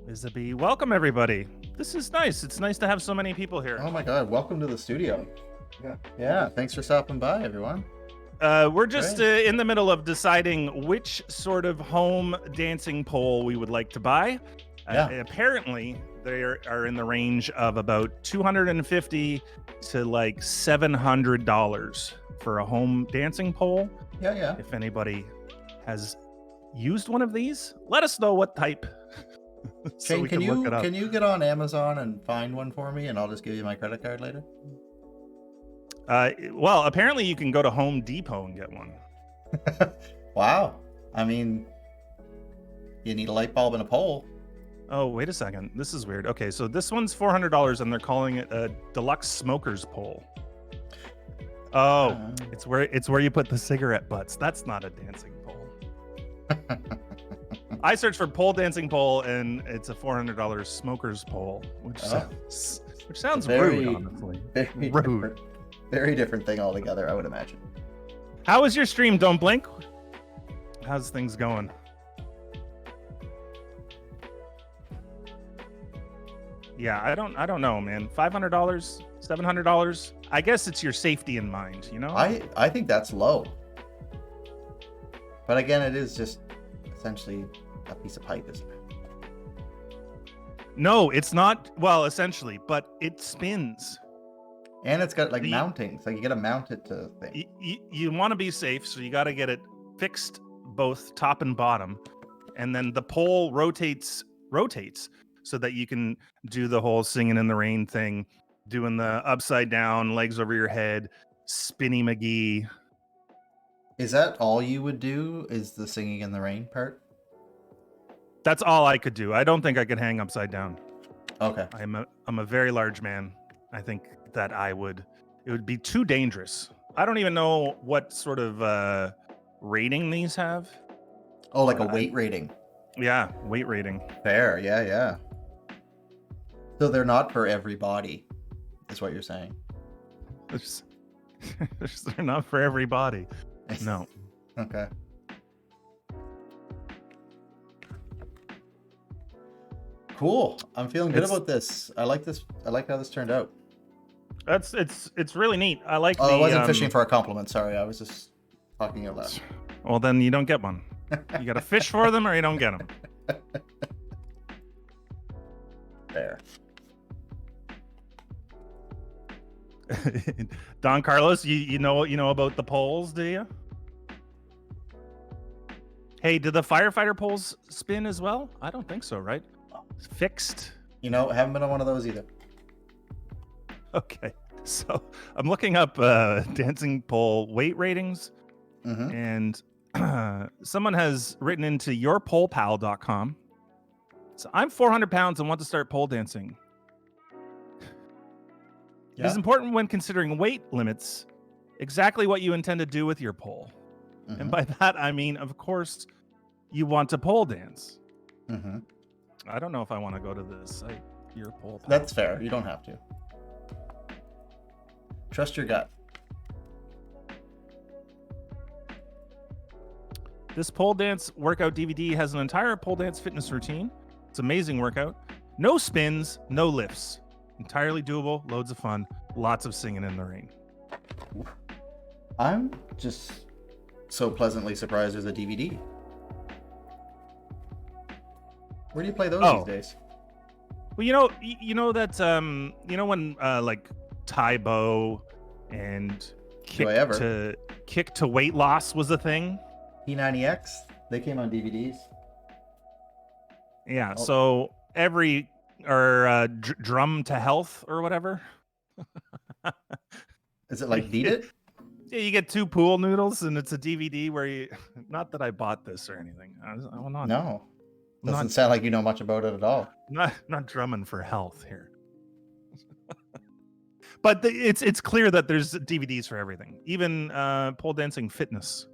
Isabie, welcome everybody. This is nice. It's nice to have so many people here. Oh my God, welcome to the studio. Yeah, thanks for stopping by, everyone. We're just in the middle of deciding which sort of home dancing pole we would like to buy. Apparently, they are in the range of about $250 to like $700 for a home dancing pole. Yeah. If anybody has used one of these, let us know what type. Shane, can you get on Amazon and find one for me, and I'll just give you my credit card later? Well, apparently you can go to Home Depot and get one. Wow. I mean, you need a light bulb and a pole. Oh, wait a second. This is weird. Okay, so this one's $400 and they're calling it a deluxe smoker's pole. Oh, it's where you put the cigarette butts. That's not a dancing pole. I searched for pole dancing pole and it's a $400 smoker's pole, which sounds rude, honestly. Very rude. Very different thing altogether, I would imagine. How was your stream? Don't blink. How's things going? Yeah, I don't know, man. $500, $700. I guess it's your safety in mind, you know? I think that's low. But again, it is just essentially a piece of pipe, isn't it? No, it's not. Well, essentially, but it spins. And it's got like mountings. Like you got to mount it to things. You want to be safe, so you got to get it fixed both top and bottom. And then the pole rotates so that you can do the whole singing in the rain thing, doing the upside down, legs over your head, Spinny McGee. Is that all you would do, is the singing in the rain part? That's all I could do. I don't think I could hang upside down. Okay. I'm a very large man. I think that it would be too dangerous. I don't even know what sort of rating these have. Oh, like a weight rating. Yeah, weight rating. Fair, yeah. So they're not for every body, is what you're saying. They're not for every body. No. Okay. Cool. I'm feeling good about this. I like this. I like how this turned out. It's really neat. I like. Oh, I wasn't fishing for a compliment. Sorry, I was just talking out loud. Well, then you don't get one. You got to fish for them, or you don't get them. There. Don Carlos, you know about the poles, do you? Hey, do the firefighter poles spin as well? I don't think so, right? Fixed. Haven't been on one of those either. Okay, so I'm looking up dancing pole weight ratings, and someone has written into yourpolepal.com. So I'm 400 pounds and want to start pole dancing. Yeah. It is important when considering weight limits exactly what you intend to do with your pole. And by that, I mean, of course, you want to pole dance. I don't know if I want to go to this site, your pole pal. That's fair. You don't have to. Trust your gut. This pole dance workout DVD has an entire pole dance fitness routine. It's an amazing workout. No spins, no lifts. Entirely doable, loads of fun, lots of singing in the rain. I'm just so pleasantly surprised there's a DVD. Where do you play those these days? Well, you know that when like Tybo and kick to weight loss was a thing. P90X, they came on DVDs. Yeah, so every drum to health or whatever. Is it like Beat It? Yeah, you get 2 pool noodles and it's a DVD where you. Not that I bought this or anything. No, doesn't sound like you know much about it at all. Not drumming for health here. But it's clear that there's DVDs for everything, even pole dancing fitness.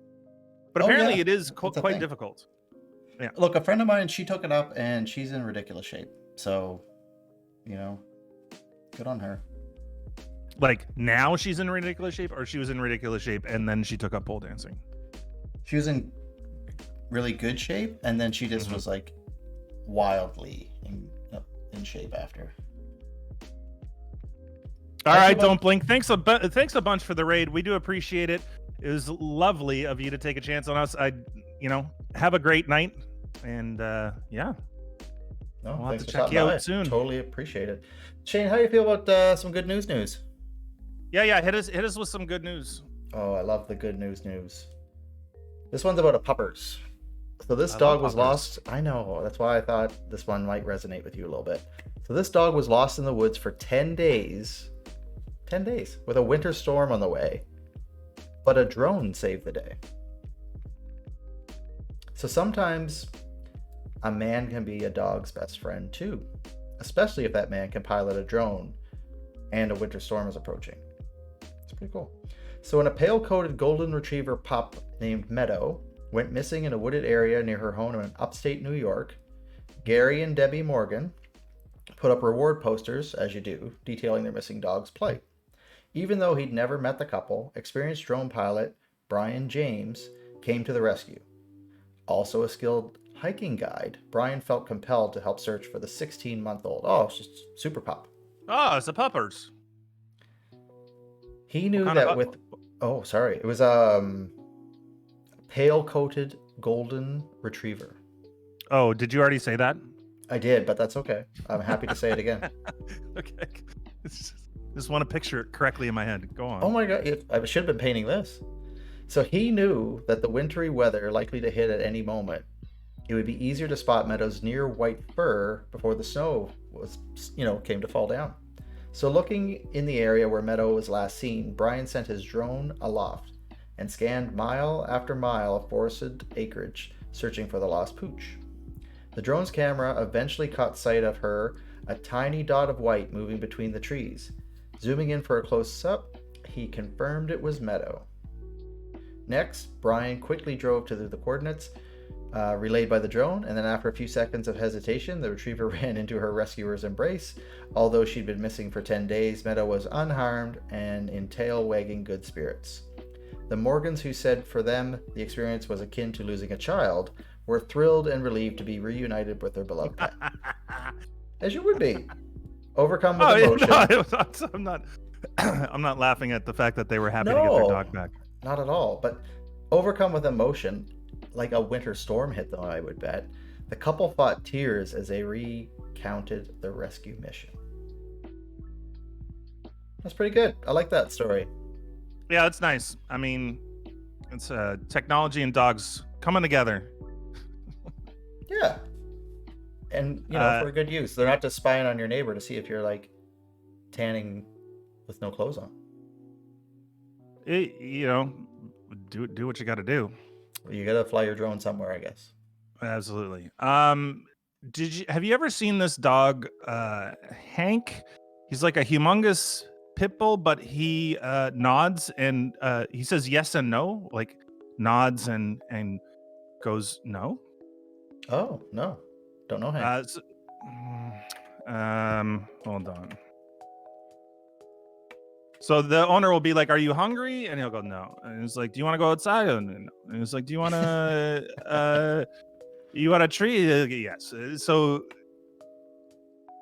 But apparently it is quite difficult. Yeah. Look, a friend of mine, she took it up and she's in ridiculous shape. So, good on her. Like now she's in ridiculous shape, or she was in ridiculous shape and then she took up pole dancing? She was in really good shape and then she just was like wildly in shape after. All right, don't blink. Thanks a bunch for the raid. We do appreciate it. It was lovely of you to take a chance on us. Have a great night, and yeah. No, we'll have to check you out soon. Totally appreciate it. Shane, how do you feel about some good news? Yeah. Hit us with some good news. Oh, I love the good news. This one's about a puppers. So this dog was lost. I know. That's why I thought this one might resonate with you a little bit. So this dog was lost in the woods for 10 days. 10 days with a winter storm on the way. But a drone saved the day. So sometimes a man can be a dog's best friend too, especially if that man can pilot a drone and a winter storm is approaching. It's pretty cool. So when a pale-coated golden retriever pup named Meadow went missing in a wooded area near her home in upstate New York, Gary and Debbie Morgan put up reward posters, as you do, detailing their missing dog's plight. Even though he'd never met the couple, experienced drone pilot Brian James came to the rescue. Also a skilled hiking guide, Brian felt compelled to help search for the 16-month-old. Oh, it's just super pup. Oh, it's a puppers. He knew that with... Oh, sorry. It was a pale-coated golden retriever. Oh, did you already say that? I did, but that's okay. I'm happy to say it again. Okay. Just want to picture it correctly in my head. Go on. Oh my God. I should have been painting this. So he knew that the wintry weather likely to hit at any moment, it would be easier to spot Meadow's near white fur before the snow was, came to fall down. So looking in the area where Meadow was last seen, Brian sent his drone aloft and scanned mile after mile of forested acreage, searching for the lost pooch. The drone's camera eventually caught sight of her, a tiny dot of white moving between the trees. Zooming in for a close-up, he confirmed it was Meadow. Next, Brian quickly drove to the coordinates relayed by the drone, and then after a few seconds of hesitation, the retriever ran into her rescuer's embrace. Although she'd been missing for 10 days, Meadow was unharmed and in tail-wagging good spirits. The Morgans, who said for them the experience was akin to losing a child, were thrilled and relieved to be reunited with their beloved pet. As you would be. Overcome with emotion. No, I'm not laughing at the fact that they were happy to get their dog back. Not at all. But overcome with emotion, like a winter storm hit them, I would bet. The couple fought tears as they recounted the rescue mission. That's pretty good. I like that story. Yeah, it's nice. I mean, it's technology and dogs coming together. Yeah. And, for good use. They're not just spying on your neighbor to see if you're, like, tanning with no clothes on. Do what you got to do. Well, you got to fly your drone somewhere, I guess. Absolutely. Have you ever seen this dog, Hank? He's like a humongous pit bull, but he nods and he says yes and no, like nods and goes no. Oh, no. Don't know Hank. Hold on. So the owner will be like, "Are you hungry?" And he'll go, "No." And it's like, "Do you want to go outside?" And it's like, "Do you want to you want a treat?" Yes. So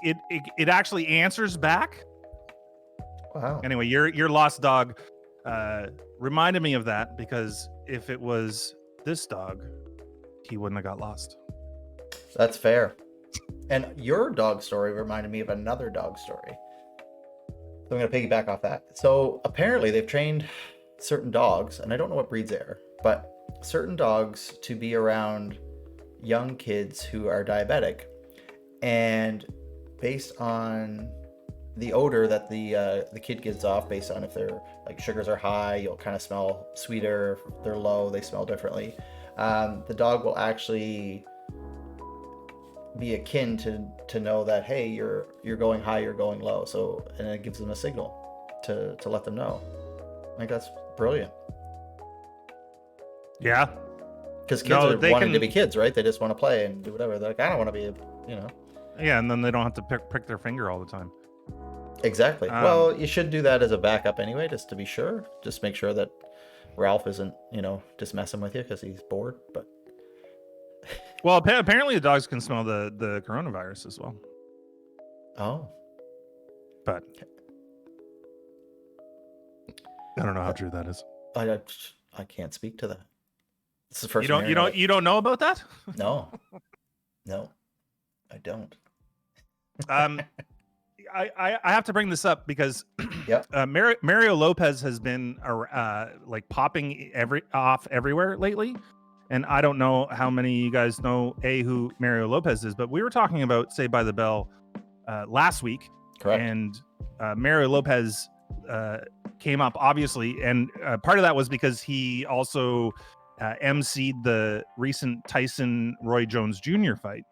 it actually answers back. Wow. Anyway, your lost dog reminded me of that, because if it was this dog, he wouldn't have got lost. That's fair. And your dog story reminded me of another dog story. So I'm going to piggyback off that. So apparently they've trained certain dogs, and I don't know what breeds they are, but certain dogs to be around young kids who are diabetic. And based on the odor that the kid gives off, based on if their like sugars are high, you'll kind of smell sweeter. If they're low, they smell differently. The dog will actually be akin to know that, hey, you're going high, you're going low. So, and it gives them a signal to let them know. I think that's brilliant. Yeah, because kids are wanting to be kids, right? They just want to play and do whatever. They're like, I don't want to be, Yeah, and then they don't have to prick their finger all the time. Exactly. Well, you should do that as a backup anyway, just to be sure. Just make sure that Ralph isn't, just messing with you because he's bored. But well, apparently the dogs can smell the coronavirus as well. Oh. But I don't know how true that is. I can't speak to that. This is the first. You don't know about that? No, I don't. I have to bring this up because yep. Mario Lopez has been like popping off everywhere lately, and I don't know how many of you guys know who Mario Lopez is, but we were talking about Saved by the Bell last week. Correct. And Mario Lopez came up, obviously, and part of that was because he also emceed the recent Tyson Roy Jones Jr. fight.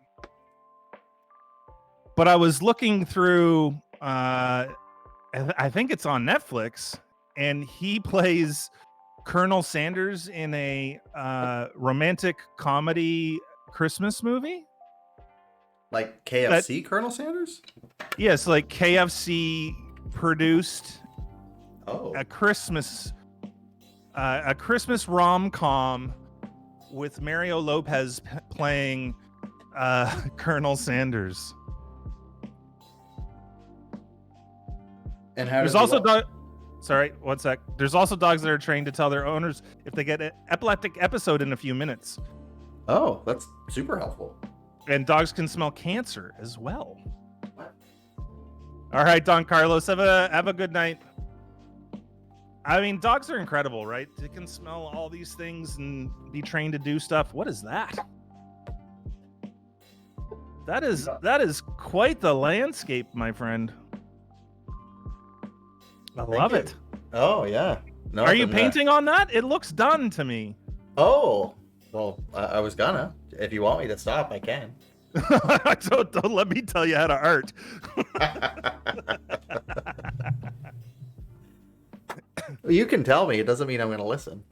But I was looking through, I think it's on Netflix, and he plays Colonel Sanders in a romantic comedy Christmas movie. Like KFC Colonel Sanders? Yes, like KFC produced a Christmas rom-com with Mario Lopez playing Colonel Sanders. And how there's also sorry, one sec. There's also dogs that are trained to tell their owners if they get an epileptic episode in a few minutes. Oh, that's super helpful. And dogs can smell cancer as well. What? All right, Don Carlos, have a good night. I mean, dogs are incredible, right? They can smell all these things and be trained to do stuff. What is that? That is quite the landscape, my friend. I love it. Oh, yeah. No, are you painting on that? It looks done to me. Oh, well, I was gonna. If you want me to stop, I can. Don't let me tell you how to art. You can tell me. It doesn't mean I'm going to listen.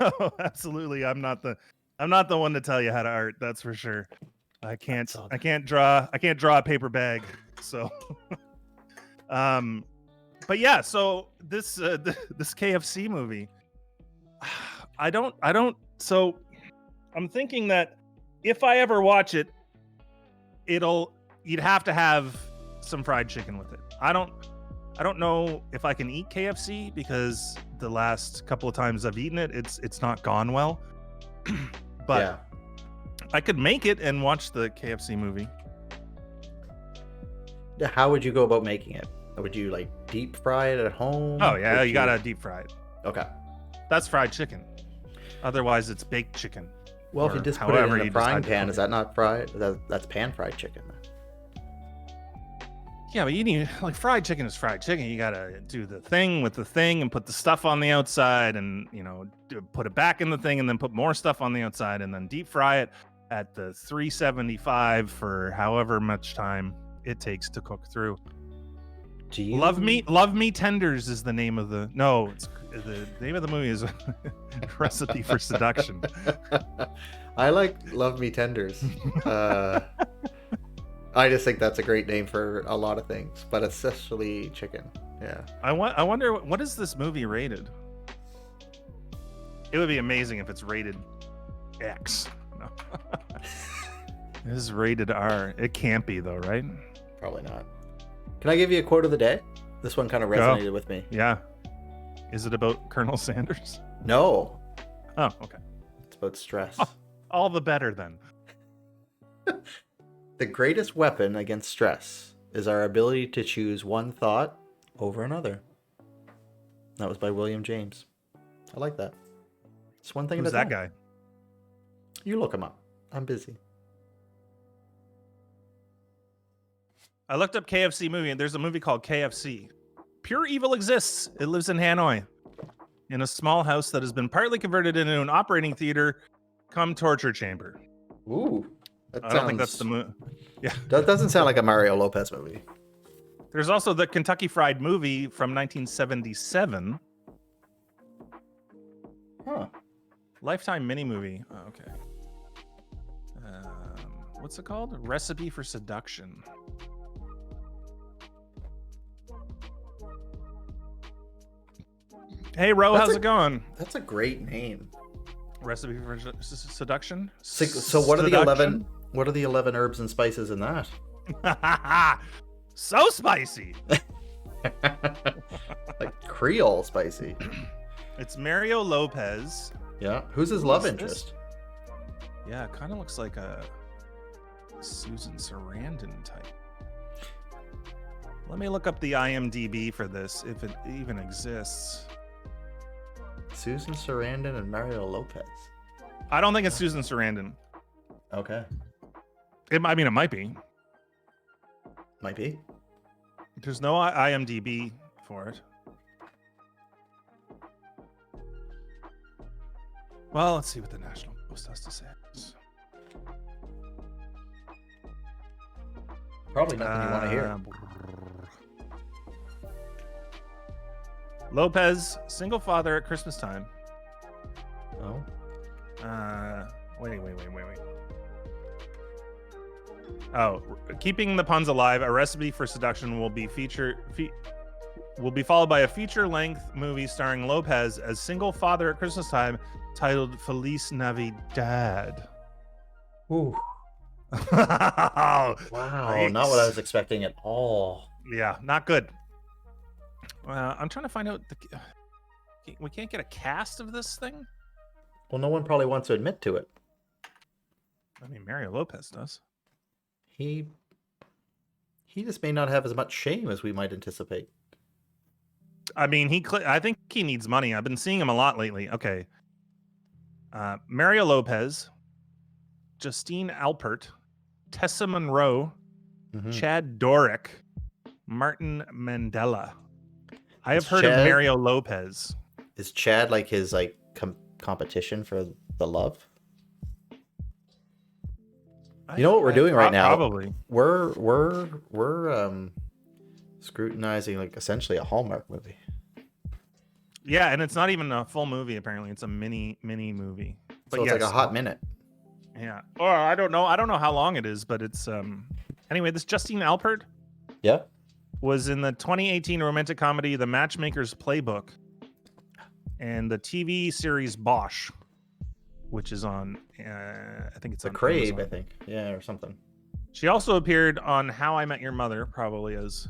No, absolutely. I'm not the one to tell you how to art. That's for sure. I can't draw a paper bag. So, but yeah. So this KFC movie, So I'm thinking that if I ever watch it, you'd have to have some fried chicken with it. I don't know if I can eat KFC because the last couple of times I've eaten it, it's not gone well. But yeah. I could make it and watch the KFC movie. How would you go about making it? Would you like deep fry it at home? Oh yeah, you gotta deep fry it. Okay. That's fried chicken. Otherwise it's baked chicken. Well, if you just put it in a frying pan, is that not fried? That's pan fried chicken. Yeah, but you need, like, fried chicken is fried chicken. You gotta do the thing with the thing and put the stuff on the outside and, put it back in the thing and then put more stuff on the outside and then deep fry it at the 375 for however much time it takes to cook through. Love Me Tenders is the name of the name of the movie is Recipe for Seduction. I like Love Me Tenders. I just think that's a great name for a lot of things, but especially chicken. Yeah. I wonder what is this movie rated? It would be amazing if it's rated X. No. This is rated R. It can't be though, right? Probably not. Can I give you a quote of the day? This one kind of resonated with me. Yeah. Is it about Colonel Sanders? No. Oh, okay. It's about stress. Oh, all the better then. The greatest weapon against stress is our ability to choose one thought over another. That was by William James. I like that. It's one thing Who's at a that time. guy? You look him up. I'm busy. I looked up KFC movie, and there's a movie called KFC. Pure evil exists. It lives in Hanoi, in a small house that has been partly converted into an operating theater, come torture chamber. Ooh. I don't think that's the movie. Yeah. That doesn't sound like a Mario Lopez movie. There's also the Kentucky Fried Movie from 1977. Huh. Lifetime mini movie. Oh, okay. What's it called? Recipe for Seduction. Hey, Ro, how's it going? That's a great name. Recipe for Seduction. So what are the 11? What are the 11 herbs and spices in that? So spicy. Like Creole spicy. It's Mario Lopez. Yeah. Who's his love interest? Yeah, it kind of looks like a Susan Sarandon type. Let me look up the IMDb for this, if it even exists. Susan Sarandon and Mario Lopez. I don't think it's Susan Sarandon. Okay. It might be. Might be. There's no IMDb for it. Well, let's see what the National Post has to say. Probably nothing you want to hear. Lopez, single father at Christmas time. Oh. Wait. Oh, keeping the puns alive. A recipe for seduction will be will be followed by a feature-length movie starring Lopez as single father at Christmas time, titled Feliz Navidad. Ooh. Wow, not what I was expecting at all. Yeah, not good. I'm trying to find out. We can't get a cast of this thing? Well, no one probably wants to admit to it. I mean, Mario Lopez does. He just may not have as much shame as we might anticipate. I mean, I think he needs money. I've been seeing him a lot lately. Okay. Mario Lopez, Justine Alpert, Tessa Monroe, Chad Dorick, Martin Mandela. I have heard of Mario Lopez. Is Chad like his competition for the love? You know what we're doing right now? Probably. We're scrutinizing essentially a Hallmark movie. Yeah, and it's not even a full movie. Apparently, it's a mini movie. But so it's like a hot minute. Yeah. Or I don't know how long it is, but it's anyway. This Justine Alpert. Yeah. Was in the 2018 romantic comedy The Matchmaker's Playbook and the TV series Bosch, which is on, I think it's The on Crave, Amazon. I think. Yeah, or something. She also appeared on How I Met Your Mother, probably as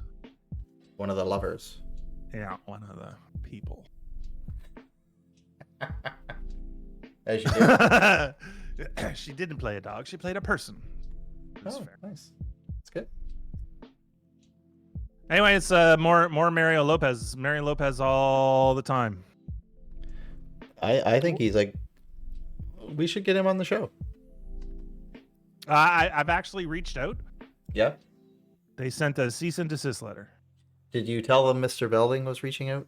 one of the lovers. Yeah, one of the people. As you do. She didn't play a dog. She played a person. That's fair. Nice. That's good. Anyway, it's more Mario Lopez. Mario Lopez all the time. I think he's we should get him on the show. I've actually reached out. Yeah. They sent a cease and desist letter. Did you tell them Mr. Belding was reaching out?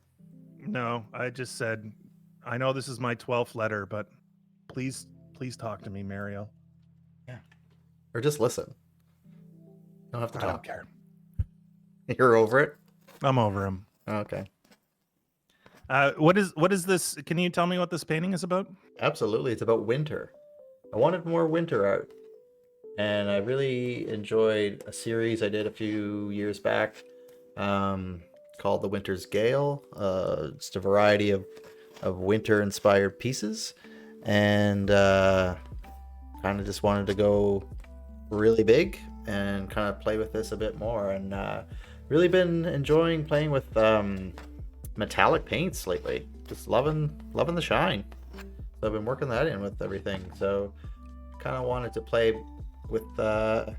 No, I just said, I know this is my 12th letter, but please talk to me, Mario. Yeah. Or just listen. You don't have to talk. I don't care. You're over it? I'm over him. Okay. What is this? Can you tell me what this painting is about? Absolutely. It's about winter. I wanted more winter art. And I really enjoyed a series I did a few years back called The Winter's Gale. Just a variety of winter-inspired pieces, and kind of just wanted to go really big and kind of play with this a bit more, and really been enjoying playing with metallic paints lately. Just loving the shine. So I've been working that in with everything. So kind of wanted to play with a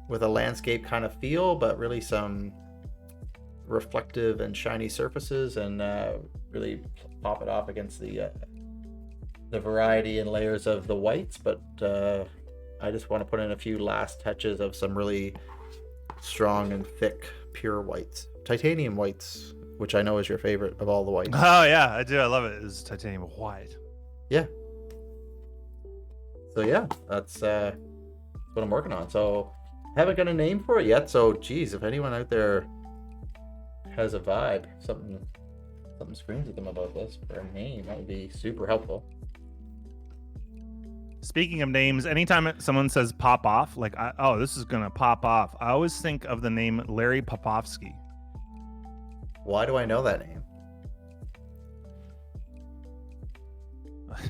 landscape kind of feel, but really some reflective and shiny surfaces, and really pop it off against the variety and layers of the whites. But I just want to put in a few last touches of some really strong and thick pure whites, titanium whites, which I know is your favorite of all the whites. Oh yeah, I do. I love it. It's titanium white. Yeah. So yeah, that's what I'm working on. So haven't got a name for it yet. So geez, if anyone out there has a vibe, something screams at them about this for a name, that would be super helpful. Speaking of names, anytime someone says pop off, like, oh, this is going to pop off, I always think of the name Larry Popovsky. Why do I know that name?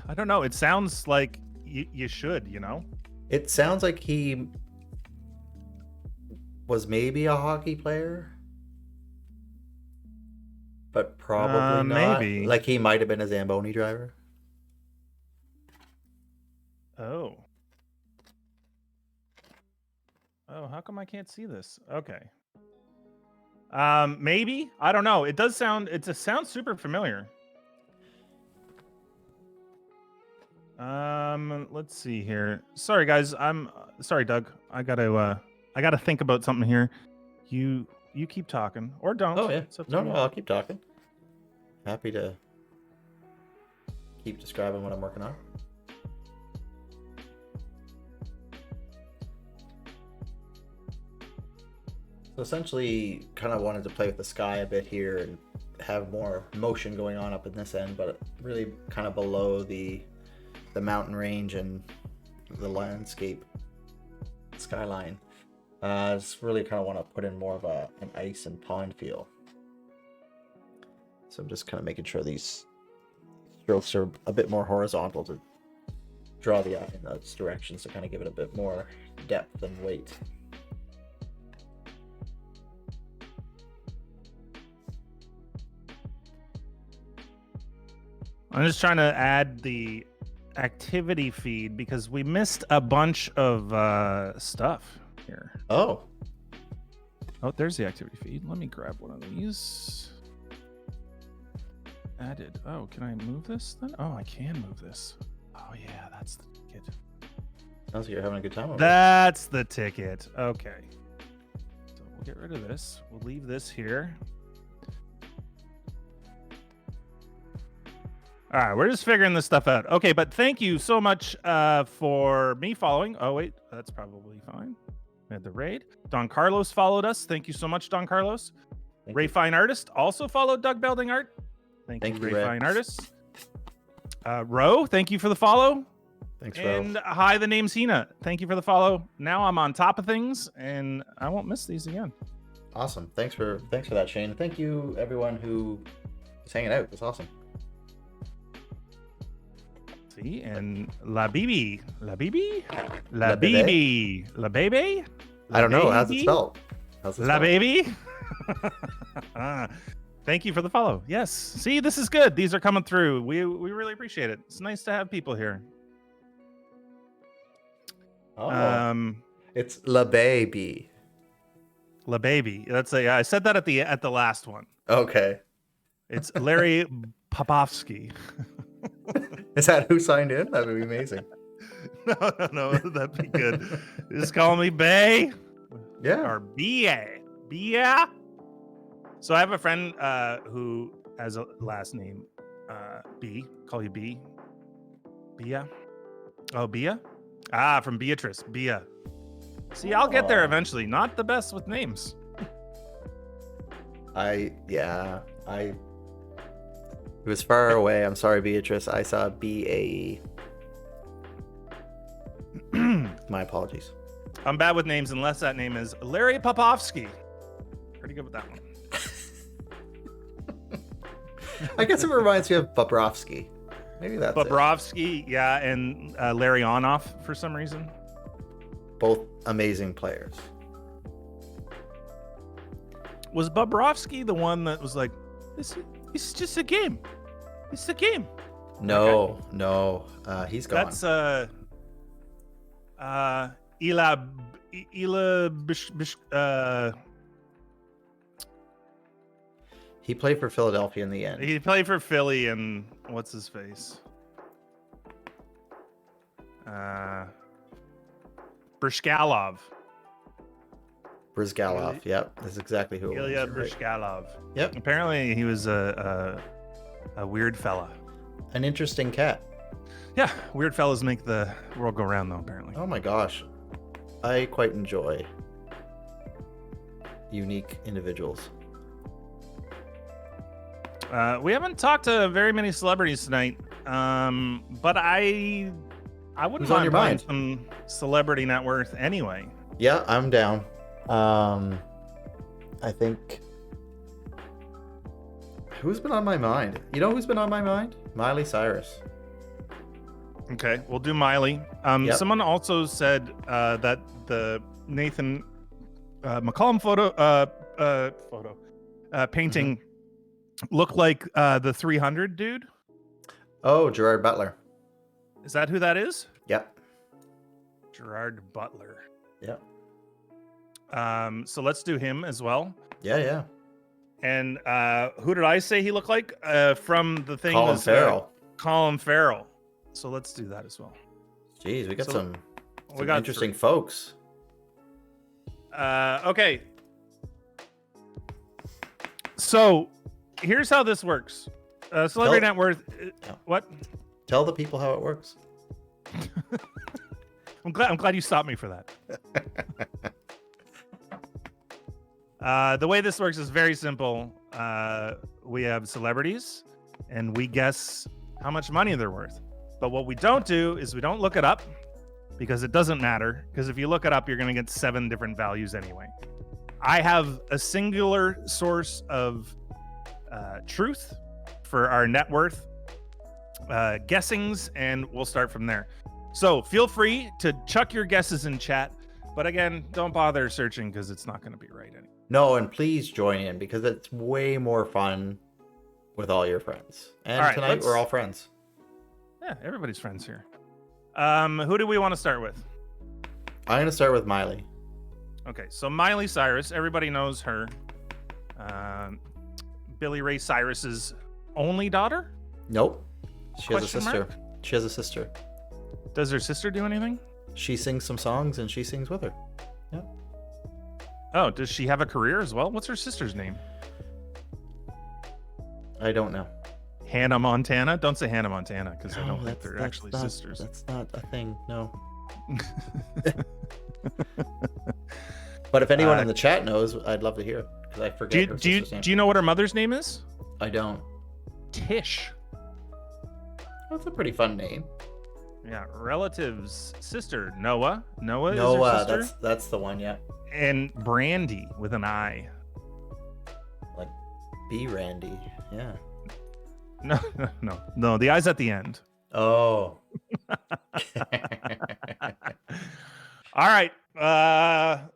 I don't know. It sounds like you should, you know? It sounds like he was maybe a hockey player, but probably not. Maybe. Like he might have been a Zamboni driver. Oh, how come I can't see this? Okay. Maybe. I don't know. It sounds super familiar. Let's see here. Sorry guys. Sorry, Doug. I gotta think about something here. You keep talking or don't. Oh yeah. No, I'll keep talking. Happy to keep describing what I'm working on. So essentially, kind of wanted to play with the sky a bit here and have more motion going on up in this end, but really kind of below the mountain range and the landscape skyline. Just really kind of want to put in more of an ice and pond feel. So I'm just kind of making sure these strokes are a bit more horizontal to draw the eye in those directions to kind of give it a bit more depth and weight. I'm just trying to add the activity feed because we missed a bunch of stuff here. Oh, there's the activity feed. Let me grab one of these. Added. Oh, can I move this then? Oh, I can move this. Oh yeah, that's the ticket. Sounds like you're having a good time over That's the ticket. Okay. So we'll get rid of this. We'll leave this here. All right, we're just figuring this stuff out. Okay, but thank you so much for me following. Oh, wait, that's probably fine. We had the raid. Don Carlos followed us. Thank you so much, Don Carlos. Ray Fine Artist also followed Doug Belding Art. Thank you, Ray Fine Artist. Ro, thank you for the follow. Thanks, Ro. And hi, the name's Hina. Thank you for the follow. Now I'm on top of things, and I won't miss these again. Awesome. Thanks for that, Shane. Thank you, everyone who is hanging out. It's awesome. And La Bibi. I don't know. How's it spelled? La Baby. Thank you for the follow. Yes. See, this is good. These are coming through. We really appreciate it. It's nice to have people here. Oh. It's La Baby. La Baby. I said that at the last one. Okay. It's Larry Popovsky. Is that who signed in? That would be amazing. No, that'd be good. Just call me Bay. Yeah. Or B.A. Bia. So I have a friend who has a last name B. Call you B. Bia. Oh, Bia? From Beatrice. Bia. See, I'll get there eventually. Not the best with names. It was far away. I'm sorry, Beatrice. I saw B-A-E. My apologies. I'm bad with names unless that name is Larry Popovsky. Pretty good with that one. I guess it reminds me of Bobrovsky. Maybe that's it. Bobrovsky, yeah, and Larionov for some reason. Both amazing players. Was Bobrovsky the one that was like, it's just a game. It's a game. No, he's gone. That's Ila He played for Philadelphia in the end. he played for Philly, and what's his face? Brizgalov. Brizgalov. Yep, that's exactly who it was. Ilya You're right. Brizgalov. Yep, Apparently, he was a weird fella. an interesting cat. Yeah, weird fellas make the world go round, though. Apparently. Oh my gosh, I quite enjoy unique individuals. We haven't talked to very many celebrities tonight, but I wouldn't Who's on your mind mind? some celebrity net worth anyway. Yeah, I'm down. I think who's been on my mind? You know who's been on my mind? Miley Cyrus. Okay, we'll do Miley. Yep. Someone also said that the Nathan McCallum painting looked like the 300 dude. Oh, Gerard Butler. Is that who that is? Yep. Gerard Butler. Yep. So let's do him as well. Yeah. And who did I say he looked like? From the thing Colin was Farrell. Colin Farrell. So let's do that as well. Jeez, we got So some we got interesting folks. Okay. So here's how this works. Celebrity net worth. What? Tell the people how it works. I'm glad you stopped me for that. The way this works is very simple. We have celebrities, and we guess how much money they're worth. But what we don't do is we don't look it up, because it doesn't matter. Because if you look it up, you're going to get 7 different values anyway. I have a singular source of truth for our net worth guessings, and we'll start from there. So feel free to chuck your guesses in chat, but again, don't bother searching because it's not going to be right anyway. No, and please join in because it's way more fun with all your friends. And All right, tonight we're all friends. Yeah, everybody's friends here. Who do we want to start with? I'm going to start with Miley. Okay, so Miley Cyrus, everybody knows her. Billy Ray Cyrus's only daughter? Nope. She has a Question sister. mark? She has a sister. Does her sister do anything? She sings some songs and she sings with her. Yep. Oh, does she have a career as well? What's her sister's name? I don't know. Hannah Montana? Don't say Hannah Montana because I No, don't think they're actually not, sisters. That's not a thing. No. But if anyone in the chat knows, I'd love to hear it because I forget her sister's name. Do you know what her mother's name is? I don't. Tish. That's a pretty fun name. Yeah, relatives, sister Noah. Noah is her Noah, sister. that's the one, yeah. And Brandy with an I. Like B Randy, yeah. No. The I's at the end. Oh. All right.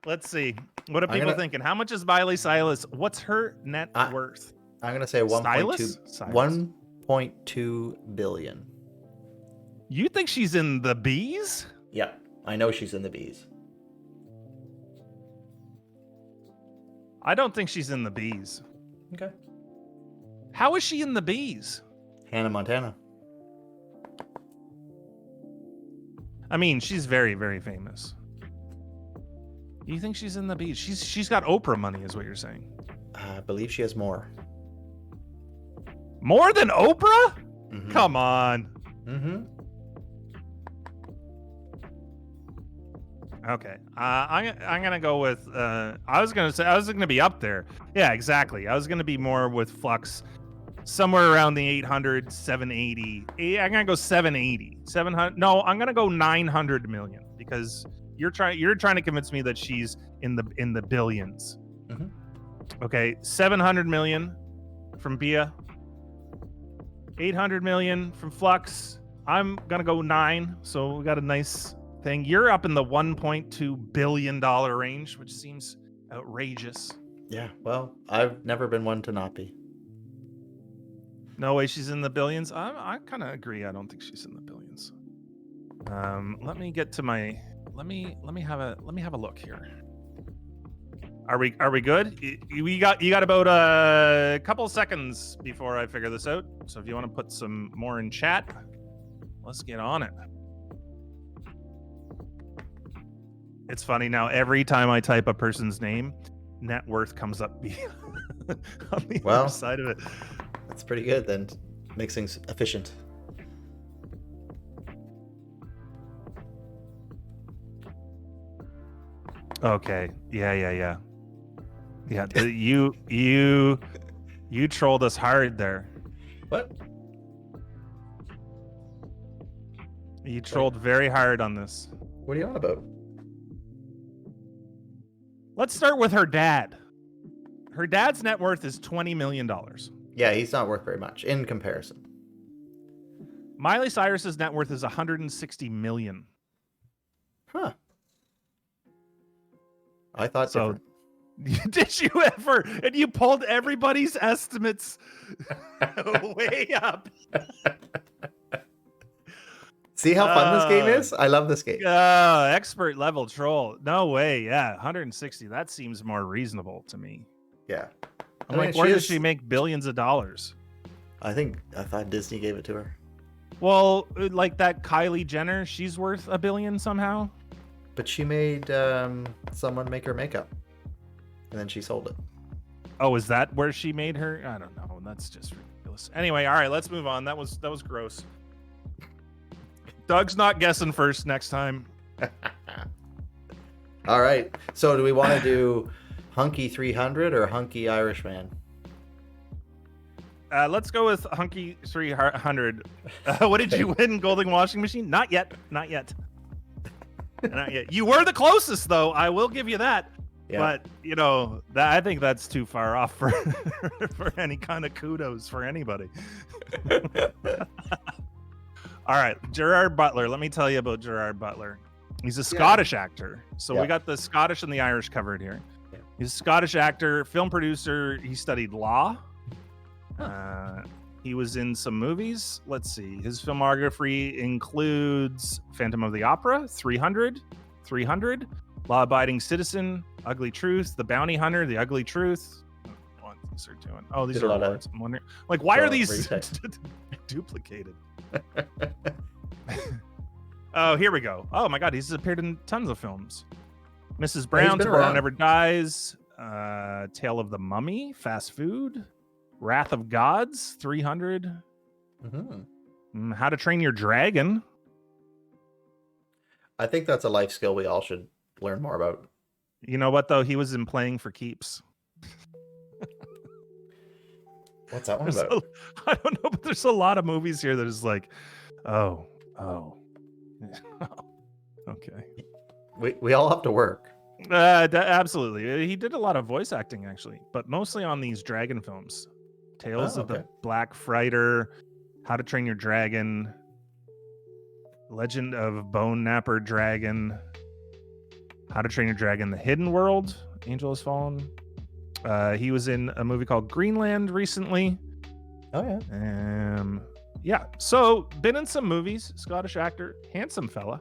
Let's see. What are people thinking? How much is Miley Cyrus? What's her net worth? I'm gonna say 1.2 billion. You think she's in the B's? Yeah, I know she's in the B's. I don't think she's in the B's. Okay. How is she in the B's? Hannah Montana. I mean, she's very, very famous. You think she's in the B's? She's got Oprah money, is what you're saying. I believe she has more. More than Oprah? Mm-hmm. Come on. Mm-hmm. Okay. I'm gonna go with. I was gonna be up there. Yeah, exactly. I was gonna be more with Flux, somewhere around the 800, 780. I'm gonna go 780, 700. No, I'm gonna go 900 million because you're trying to convince me that she's in the billions. Mm-hmm. Okay, 700 million from Bia. 800 million from Flux. I'm gonna go 9, so we got a nice thing. You're up in the 1.2 billion dollar range, which seems outrageous. Yeah, well, I've never been one to not be. No way she's in the billions. I kind of agree. I don't think she's in the billions. Let me get to my. Let me have a look here. Are we good? You got about a couple seconds before I figure this out. So if you want to put some more in chat, let's get on it. It's funny now. Every time I type a person's name, net worth comes up on the other side of it. That's pretty good then. Makes things efficient. Okay. Yeah. You trolled us hard there. What? You trolled very hard on this. What are you on about? Let's start with her dad. Her dad's net worth is $20 million. Yeah, he's not worth very much in comparison. Miley Cyrus's net worth is $160 million. Huh. I thought so. Did you ever? And you pulled everybody's estimates way up. See how fun this game is? I love this game. Expert level troll. No way. Yeah, 160. That seems more reasonable to me. Yeah. I'm like, where does she make billions of dollars? I thought Disney gave it to her. Well, like that Kylie Jenner, she's worth $1 billion somehow. But she made someone make her makeup, and then she sold it. Oh, is that where she made her? I don't know. That's just ridiculous. Anyway, all right, let's move on. That was gross. Doug's not guessing first next time. All right. So, do we want to do Hunky 300 or Hunky Irishman? Let's go with Hunky 300. What did you win? Golding washing machine? Not yet. Not yet. You were the closest, though. I will give you that. Yeah. But I think that's too far off for for any kind of kudos for anybody. All right, Gerard Butler. Let me tell you about Gerard Butler. He's a Scottish actor. So we got the Scottish and the Irish covered here. Yeah. He's a Scottish actor, film producer. He studied law. He was in some movies. Let's see. His filmography includes Phantom of the Opera, 300, Law Abiding Citizen, Ugly Truth, The Bounty Hunter, The Ugly Truth. What these are doing? Oh, these are awards. I'm wondering, like, why are these duplicated? Oh, here we go. Oh my God, he's appeared in tons of films. Mrs. Brown, Tomorrow Never Dies, Tale of the Mummy, Fast Food, Wrath of Gods, 300. Mm-hmm. How to Train Your Dragon. I think that's a life skill we all should learn more about. You know what, though? He was in Playing for Keeps. What's that one about? I don't know, but there's a lot of movies here that is like, oh. Okay. We all have to work. Absolutely. He did a lot of voice acting, actually, but mostly on these dragon films. Tales of the Black Frighter, How to Train Your Dragon, Legend of Bone Napper Dragon, How to Train Your Dragon, The Hidden World, Angel Has Fallen. He was in a movie called Greenland recently. Oh, yeah. Yeah, so been in some movies, Scottish actor, handsome fella.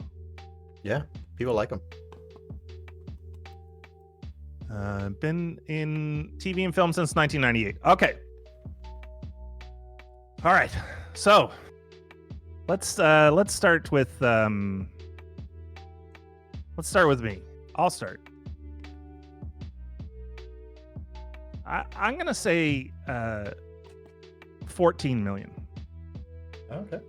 Yeah, people like him. Been in TV and film since 1998. Okay. All right. So let's start with me. I'll start. I'm gonna say 14 million. Okay.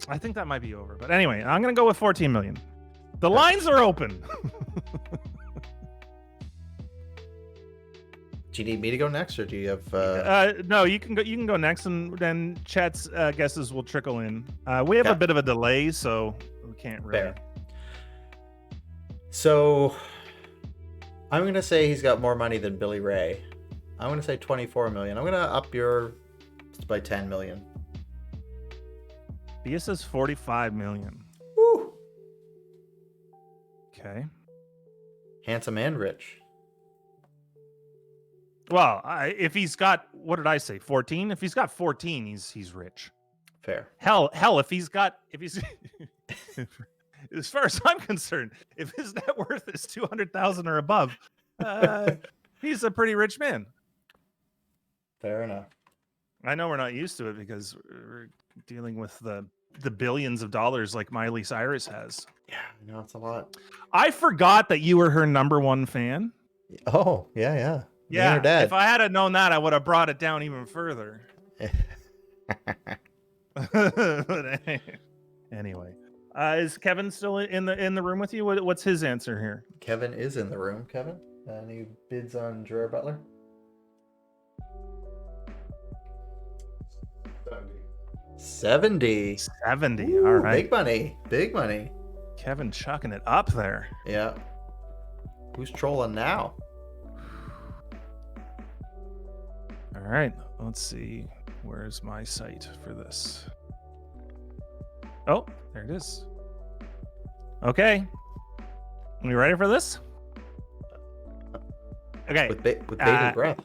I think that might be over, but anyway, I'm gonna go with 14 million. The lines are open. Do you need me to go next, or do you have? No, you can go. You can go next, and then Chet's guesses will trickle in. We have a bit of a delay, so we can't really. Fair. So, I'm gonna say he's got more money than Billy Ray. I'm gonna say 24 million. I'm gonna up your It's by 10 million. Bia says 45 million. Woo! Okay. Handsome and rich. Well, if he's got, what did I say, 14? If he's got 14, he's rich. Fair. Hell, if he's as far as I'm concerned, if his net worth is 200,000 or above, he's a pretty rich man. Fair enough. I know we're not used to it because we're dealing with the billions of dollars like Miley Cyrus has. Yeah, I know it's a lot. I forgot that you were her number one fan. Oh, yeah, yeah. Yeah, if I had known that, I would have brought it down even further. Anyway, is Kevin still in the room with you? What's his answer here? Kevin is in the room. Kevin, any bids on Gerard Butler? 70. 70. Ooh, all right. Big money. Big money. Kevin chucking it up there. Yeah. Who's trolling now? All right. Let's see. Where's my site for this? Oh, there it is. Okay. Are we ready for this? Okay. With bated breath.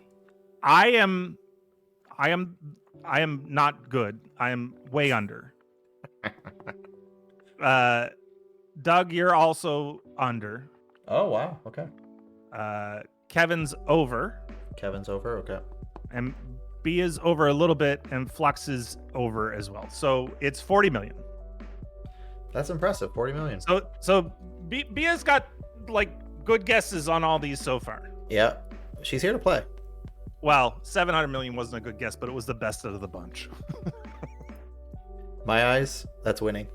I am not good. I am way under. Doug, you're also under. Oh, wow. Okay. Kevin's over. Kevin's over. Okay. And B is over a little bit, and Flux is over as well. So it's 40 million. That's impressive. 40 million. So Bia's got like good guesses on all these so far. Yeah. She's here to play. Well, 700 million wasn't a good guess, but it was the best out of the bunch. My eyes, that's winning.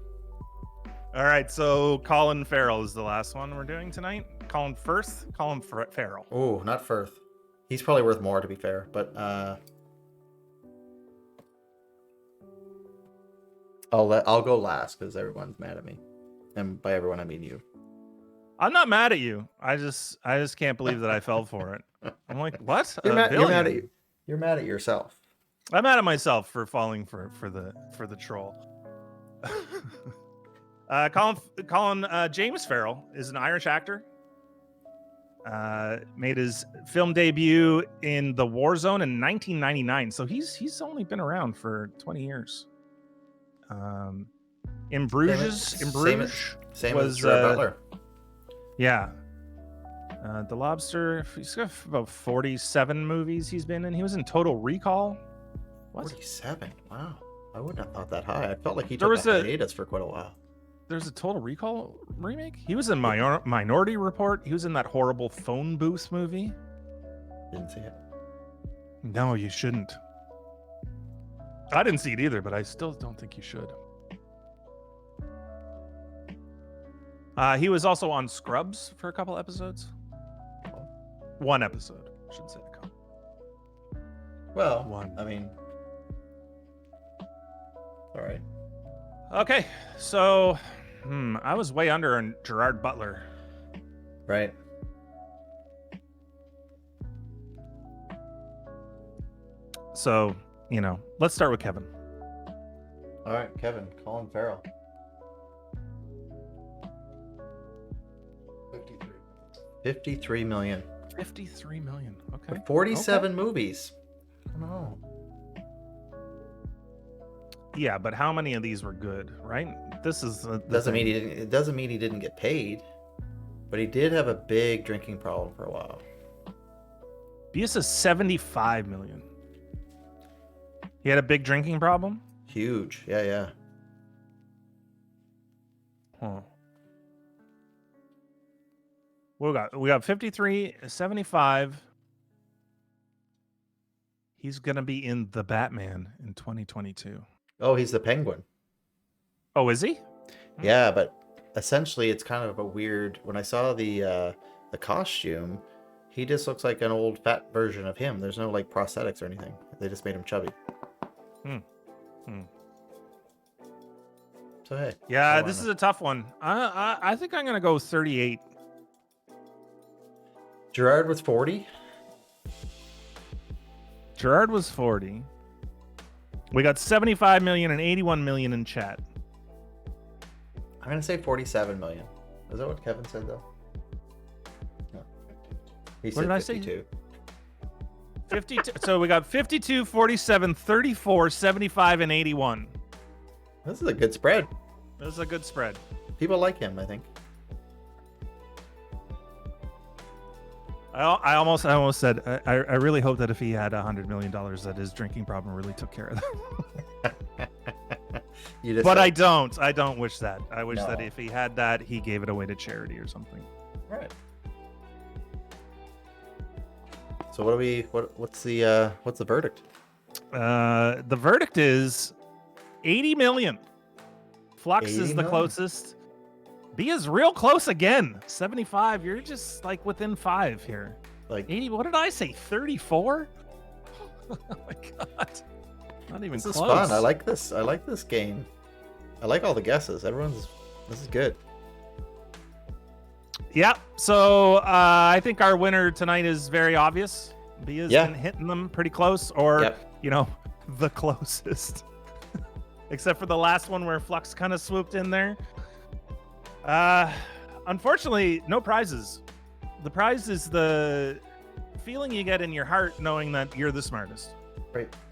All right, so Colin Farrell is the last one we're doing tonight. Colin Farrell. Oh, not Firth. He's probably worth more, to be fair, but I'll go last because everyone's mad at me, and by everyone I mean you. I'm not mad at you. I just can't believe that I fell for it. I'm like, what? You're mad at you. You're mad at yourself. I'm mad at myself for falling for the troll. Colin James Farrell is an Irish actor. Made his film debut in The War Zone in 1999, so he's only been around for 20 years. In Bruges, same as Gerard Butler. Yeah. The Lobster, he's got about 47 movies he's been in. He was in Total Recall. What? 47? Wow. I wouldn't have thought that high. I felt like he took a hiatus for quite a while. There's a Total Recall remake? He was in Minority Report. He was in that horrible phone booth movie. Didn't see it. No, you shouldn't. I didn't see it either, but I still don't think you should. He was also on Scrubs for a couple episodes. One episode, I should say. Well, one. I mean, all right. Okay, so I was way under on Gerard Butler. Right. So, let's start with Kevin. All right, Kevin, Colin Farrell. 53 million. 53 million. Okay. But 47 movies. I don't know. Yeah, but how many of these were good, right? This is doesn't mean he didn't get paid, but he did have a big drinking problem for a while. BS is 75 million. He had a big drinking problem? Huge. Yeah. Huh. We got 53, 75. He's going to be in The Batman in 2022. Oh, he's the Penguin. Oh, is he? Yeah, but essentially it's kind of a weird, when I saw the costume, he just looks like an old fat version of him. There's no like prosthetics or anything. They just made him chubby. So hey. Yeah, this is a tough one. I think I'm going to go 38. Gerard was 40. Gerard was 40. We got 75 million and 81 million in chat. I'm gonna say 47 million. Is that what Kevin said though? No. He What said did I 52. say? 52. So we got 52, 47, 34, 75, and 81. This is a good spread. This is a good spread. People like him, I think. I almost said I really hope that if he had $100 million, that his drinking problem really took care of that. But I don't. I don't wish that. I wish that if he had that, he gave it away to charity or something. Right. So what's the verdict? The verdict is 80 million. Flux is the closest. B is real close again. 75. You're just like within 5 here. Like 80. What did I say? 34? Oh my god. Not even this close. This is fun. I like this. I like this game. I like all the guesses. This is good. Yeah. So I think our winner tonight is very obvious. B has been hitting them pretty close, or the closest. Except for the last one where Flux kind of swooped in there. Unfortunately, no prizes. The prize is the feeling you get in your heart knowing that you're the smartest.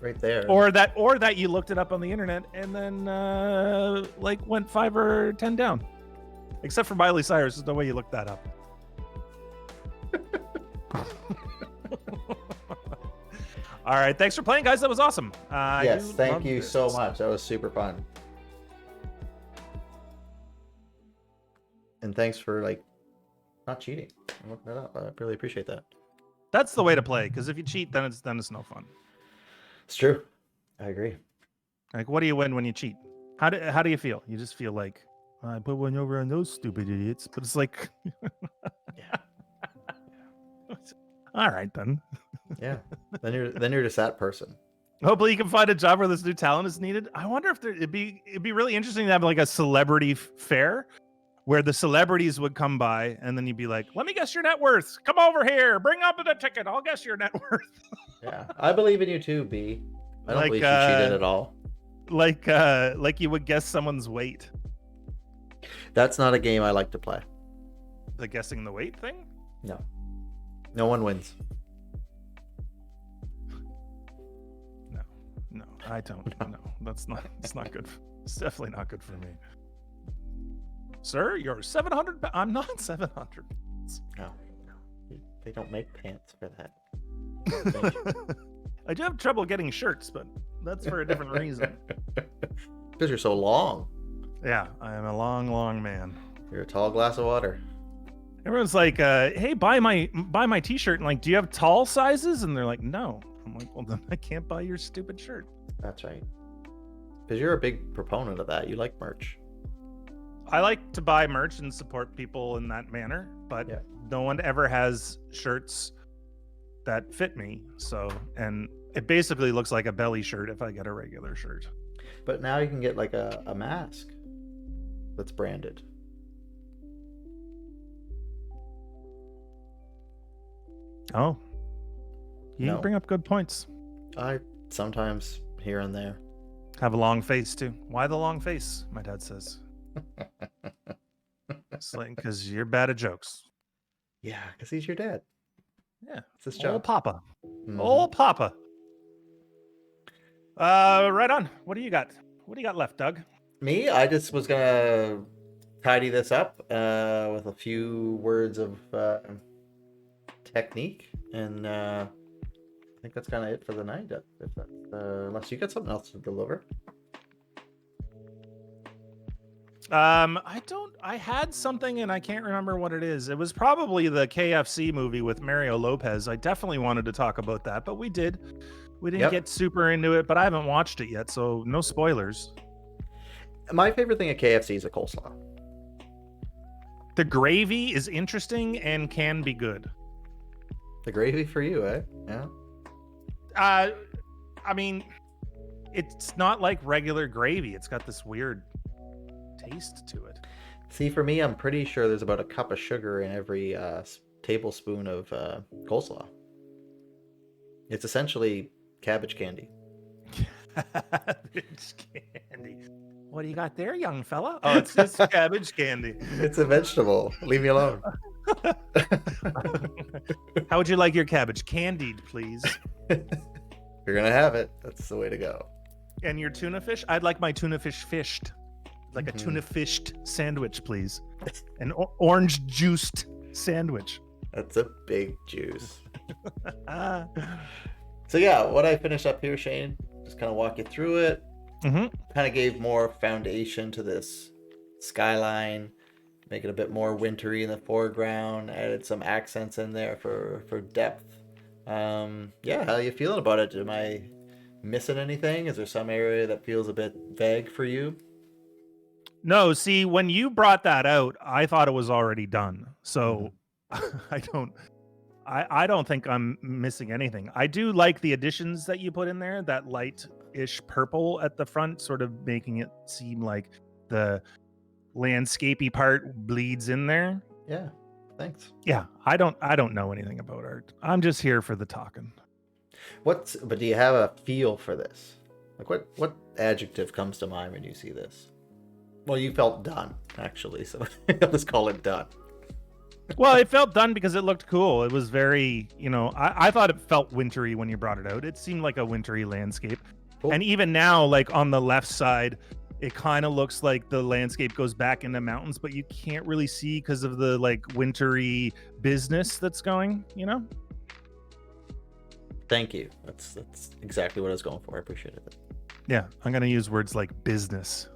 Right there. Or that you looked it up on the internet and then went 5 or 10 down. Except for Miley Cyrus, there's no way you looked that up. All right, thanks for playing, guys. That was awesome. Yes, thank you so much. That was super fun. And thanks for not cheating. I'm looking it up. I really appreciate that. That's the way to play, because if you cheat, then it's no fun. It's true. I agree. What do you win when you cheat? How do you feel? You just feel like I put one over on those stupid idiots, but it's like, yeah. All right then. Yeah. Then you're just that person. Hopefully you can find a job where this new talent is needed. I wonder if it'd be really interesting to have a celebrity fair where the celebrities would come by and then you'd be like, let me guess your net worth. Come over here. Bring up the ticket. I'll guess your net worth. Yeah. I believe in you too, B. I don't believe you cheated at all. Like you would guess someone's weight. That's not a game I like to play. The guessing the weight thing? No. No one wins. No, I don't. No, it's not good. It's definitely not good for me. Sir, you're 700. I'm not 700. No. They don't make pants for that. I do have trouble getting shirts, but that's for a different reason. Because you're so long. Yeah, I am a long, long man. You're a tall glass of water. Everyone's like, hey, buy my t-shirt. And do you have tall sizes? And they're like, no. I'm like, well, then I can't buy your stupid shirt. That's right. Because you're a big proponent of that. You like merch. I like to buy merch and support people in that manner, but no one ever has shirts that fit me. So, and it basically looks like a belly shirt if I get a regular shirt. But now you can get a mask that's branded. Oh, you bring up good points. I sometimes here and there have a long face too. Why the long face? My dad says. It's because you're bad at jokes. Yeah, because he's your dad. Yeah, it's his job. Old Papa. Mm-hmm. Old Papa. Right on. What do you got? What do you got left, Doug? Me? I just was gonna tidy this up with a few words of technique, and I think that's kind of it for the night. If that's, unless you got something else to deliver. I had something and I can't remember what it is. It was probably the KFC movie with Mario Lopez. I definitely wanted to talk about that, but we didn't get super into it, but I haven't watched it yet, so no spoilers. My favorite thing at KFC is a coleslaw. The gravy is interesting and can be good. The gravy for you, eh? Yeah. I mean, it's not like regular gravy. It's got this weird taste to it. See, for me, I'm pretty sure there's about a cup of sugar in every tablespoon of coleslaw. It's essentially cabbage candy. Cabbage candy. What do you got there, young fella? Oh, it's just cabbage candy. It's a vegetable. Leave me alone. How would you like your cabbage? Candied, please. You're gonna have it. That's the way to go. And your tuna fish? I'd like my tuna fish fished. Like a tuna fished sandwich, please. An orange juiced sandwich. That's a big juice. So yeah, what I finished up here, Shane, just kind of walk you through it. Kind of gave more foundation to this skyline, make it a bit more wintry in the foreground, added some accents in there for depth. Yeah, how are you feeling about it? Am I missing anything? Is there some area that feels a bit vague for you? No, see, when you brought that out, I thought it was already done. So I don't think I'm missing anything. I do like the additions that you put in there, that light-ish purple at the front, sort of making it seem like the landscapey part bleeds in there. Yeah, thanks. Yeah, I don't know anything about art. I'm just here for the talking. But do you have a feel for this? Like what adjective comes to mind when you see this? Well, you felt done, actually, so I'll just call it done. Well, it felt done because it looked cool. It was very, I thought it felt wintry when you brought it out. It seemed like a wintry landscape. Cool. And even now, like on the left side, it kind of looks like the landscape goes back into mountains, but you can't really see because of the like wintry business that's going, Thank you. That's exactly what I was going for. I appreciate it. Yeah, I'm going to use words like business.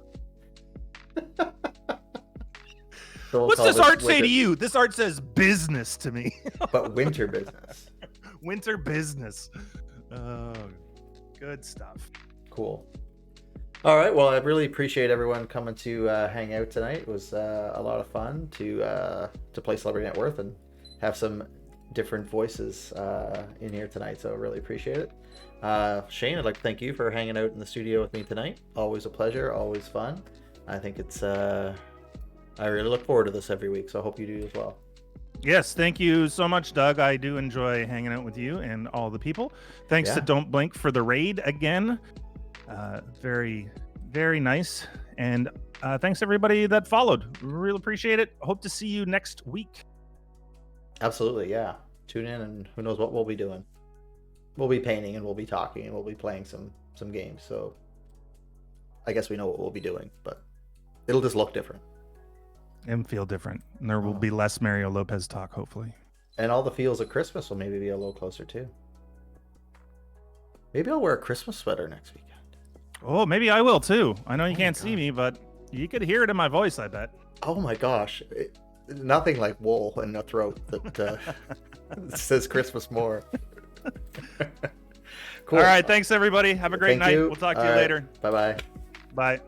So what's this art say to you? This art says business to me. But winter business. Winter business. Oh, good stuff. Cool. All right. Well, I really appreciate everyone coming to hang out tonight. It was a lot of fun to play Celebrity Net Worth and have some different voices in here tonight. So I really appreciate it. Shane, I'd like to thank you for hanging out in the studio with me tonight. Always a pleasure. Always fun. I think it's I really look forward to this every week, so I hope you do as well. Yes, thank you so much, Doug. I do enjoy hanging out with you and all the people. Thanks to Don't Blink for the raid again. Very, very nice. And thanks everybody that followed. Really appreciate it. Hope to see you next week. Absolutely, yeah. Tune in and who knows what we'll be doing. We'll be painting and we'll be talking and we'll be playing some games. So I guess we know what we'll be doing, but it'll just look different. And feel different. And there will be less Mario Lopez talk, hopefully. And all the feels of Christmas will maybe be a little closer too. Maybe I'll wear a Christmas sweater next weekend. Oh, maybe I will too. I know you can't see me, but you could hear it in my voice, I bet. Oh my gosh. Nothing like wool in the throat that says Christmas more. Cool. All right. Thanks, everybody. Have a great night. We'll talk to you later. Bye-bye. Bye.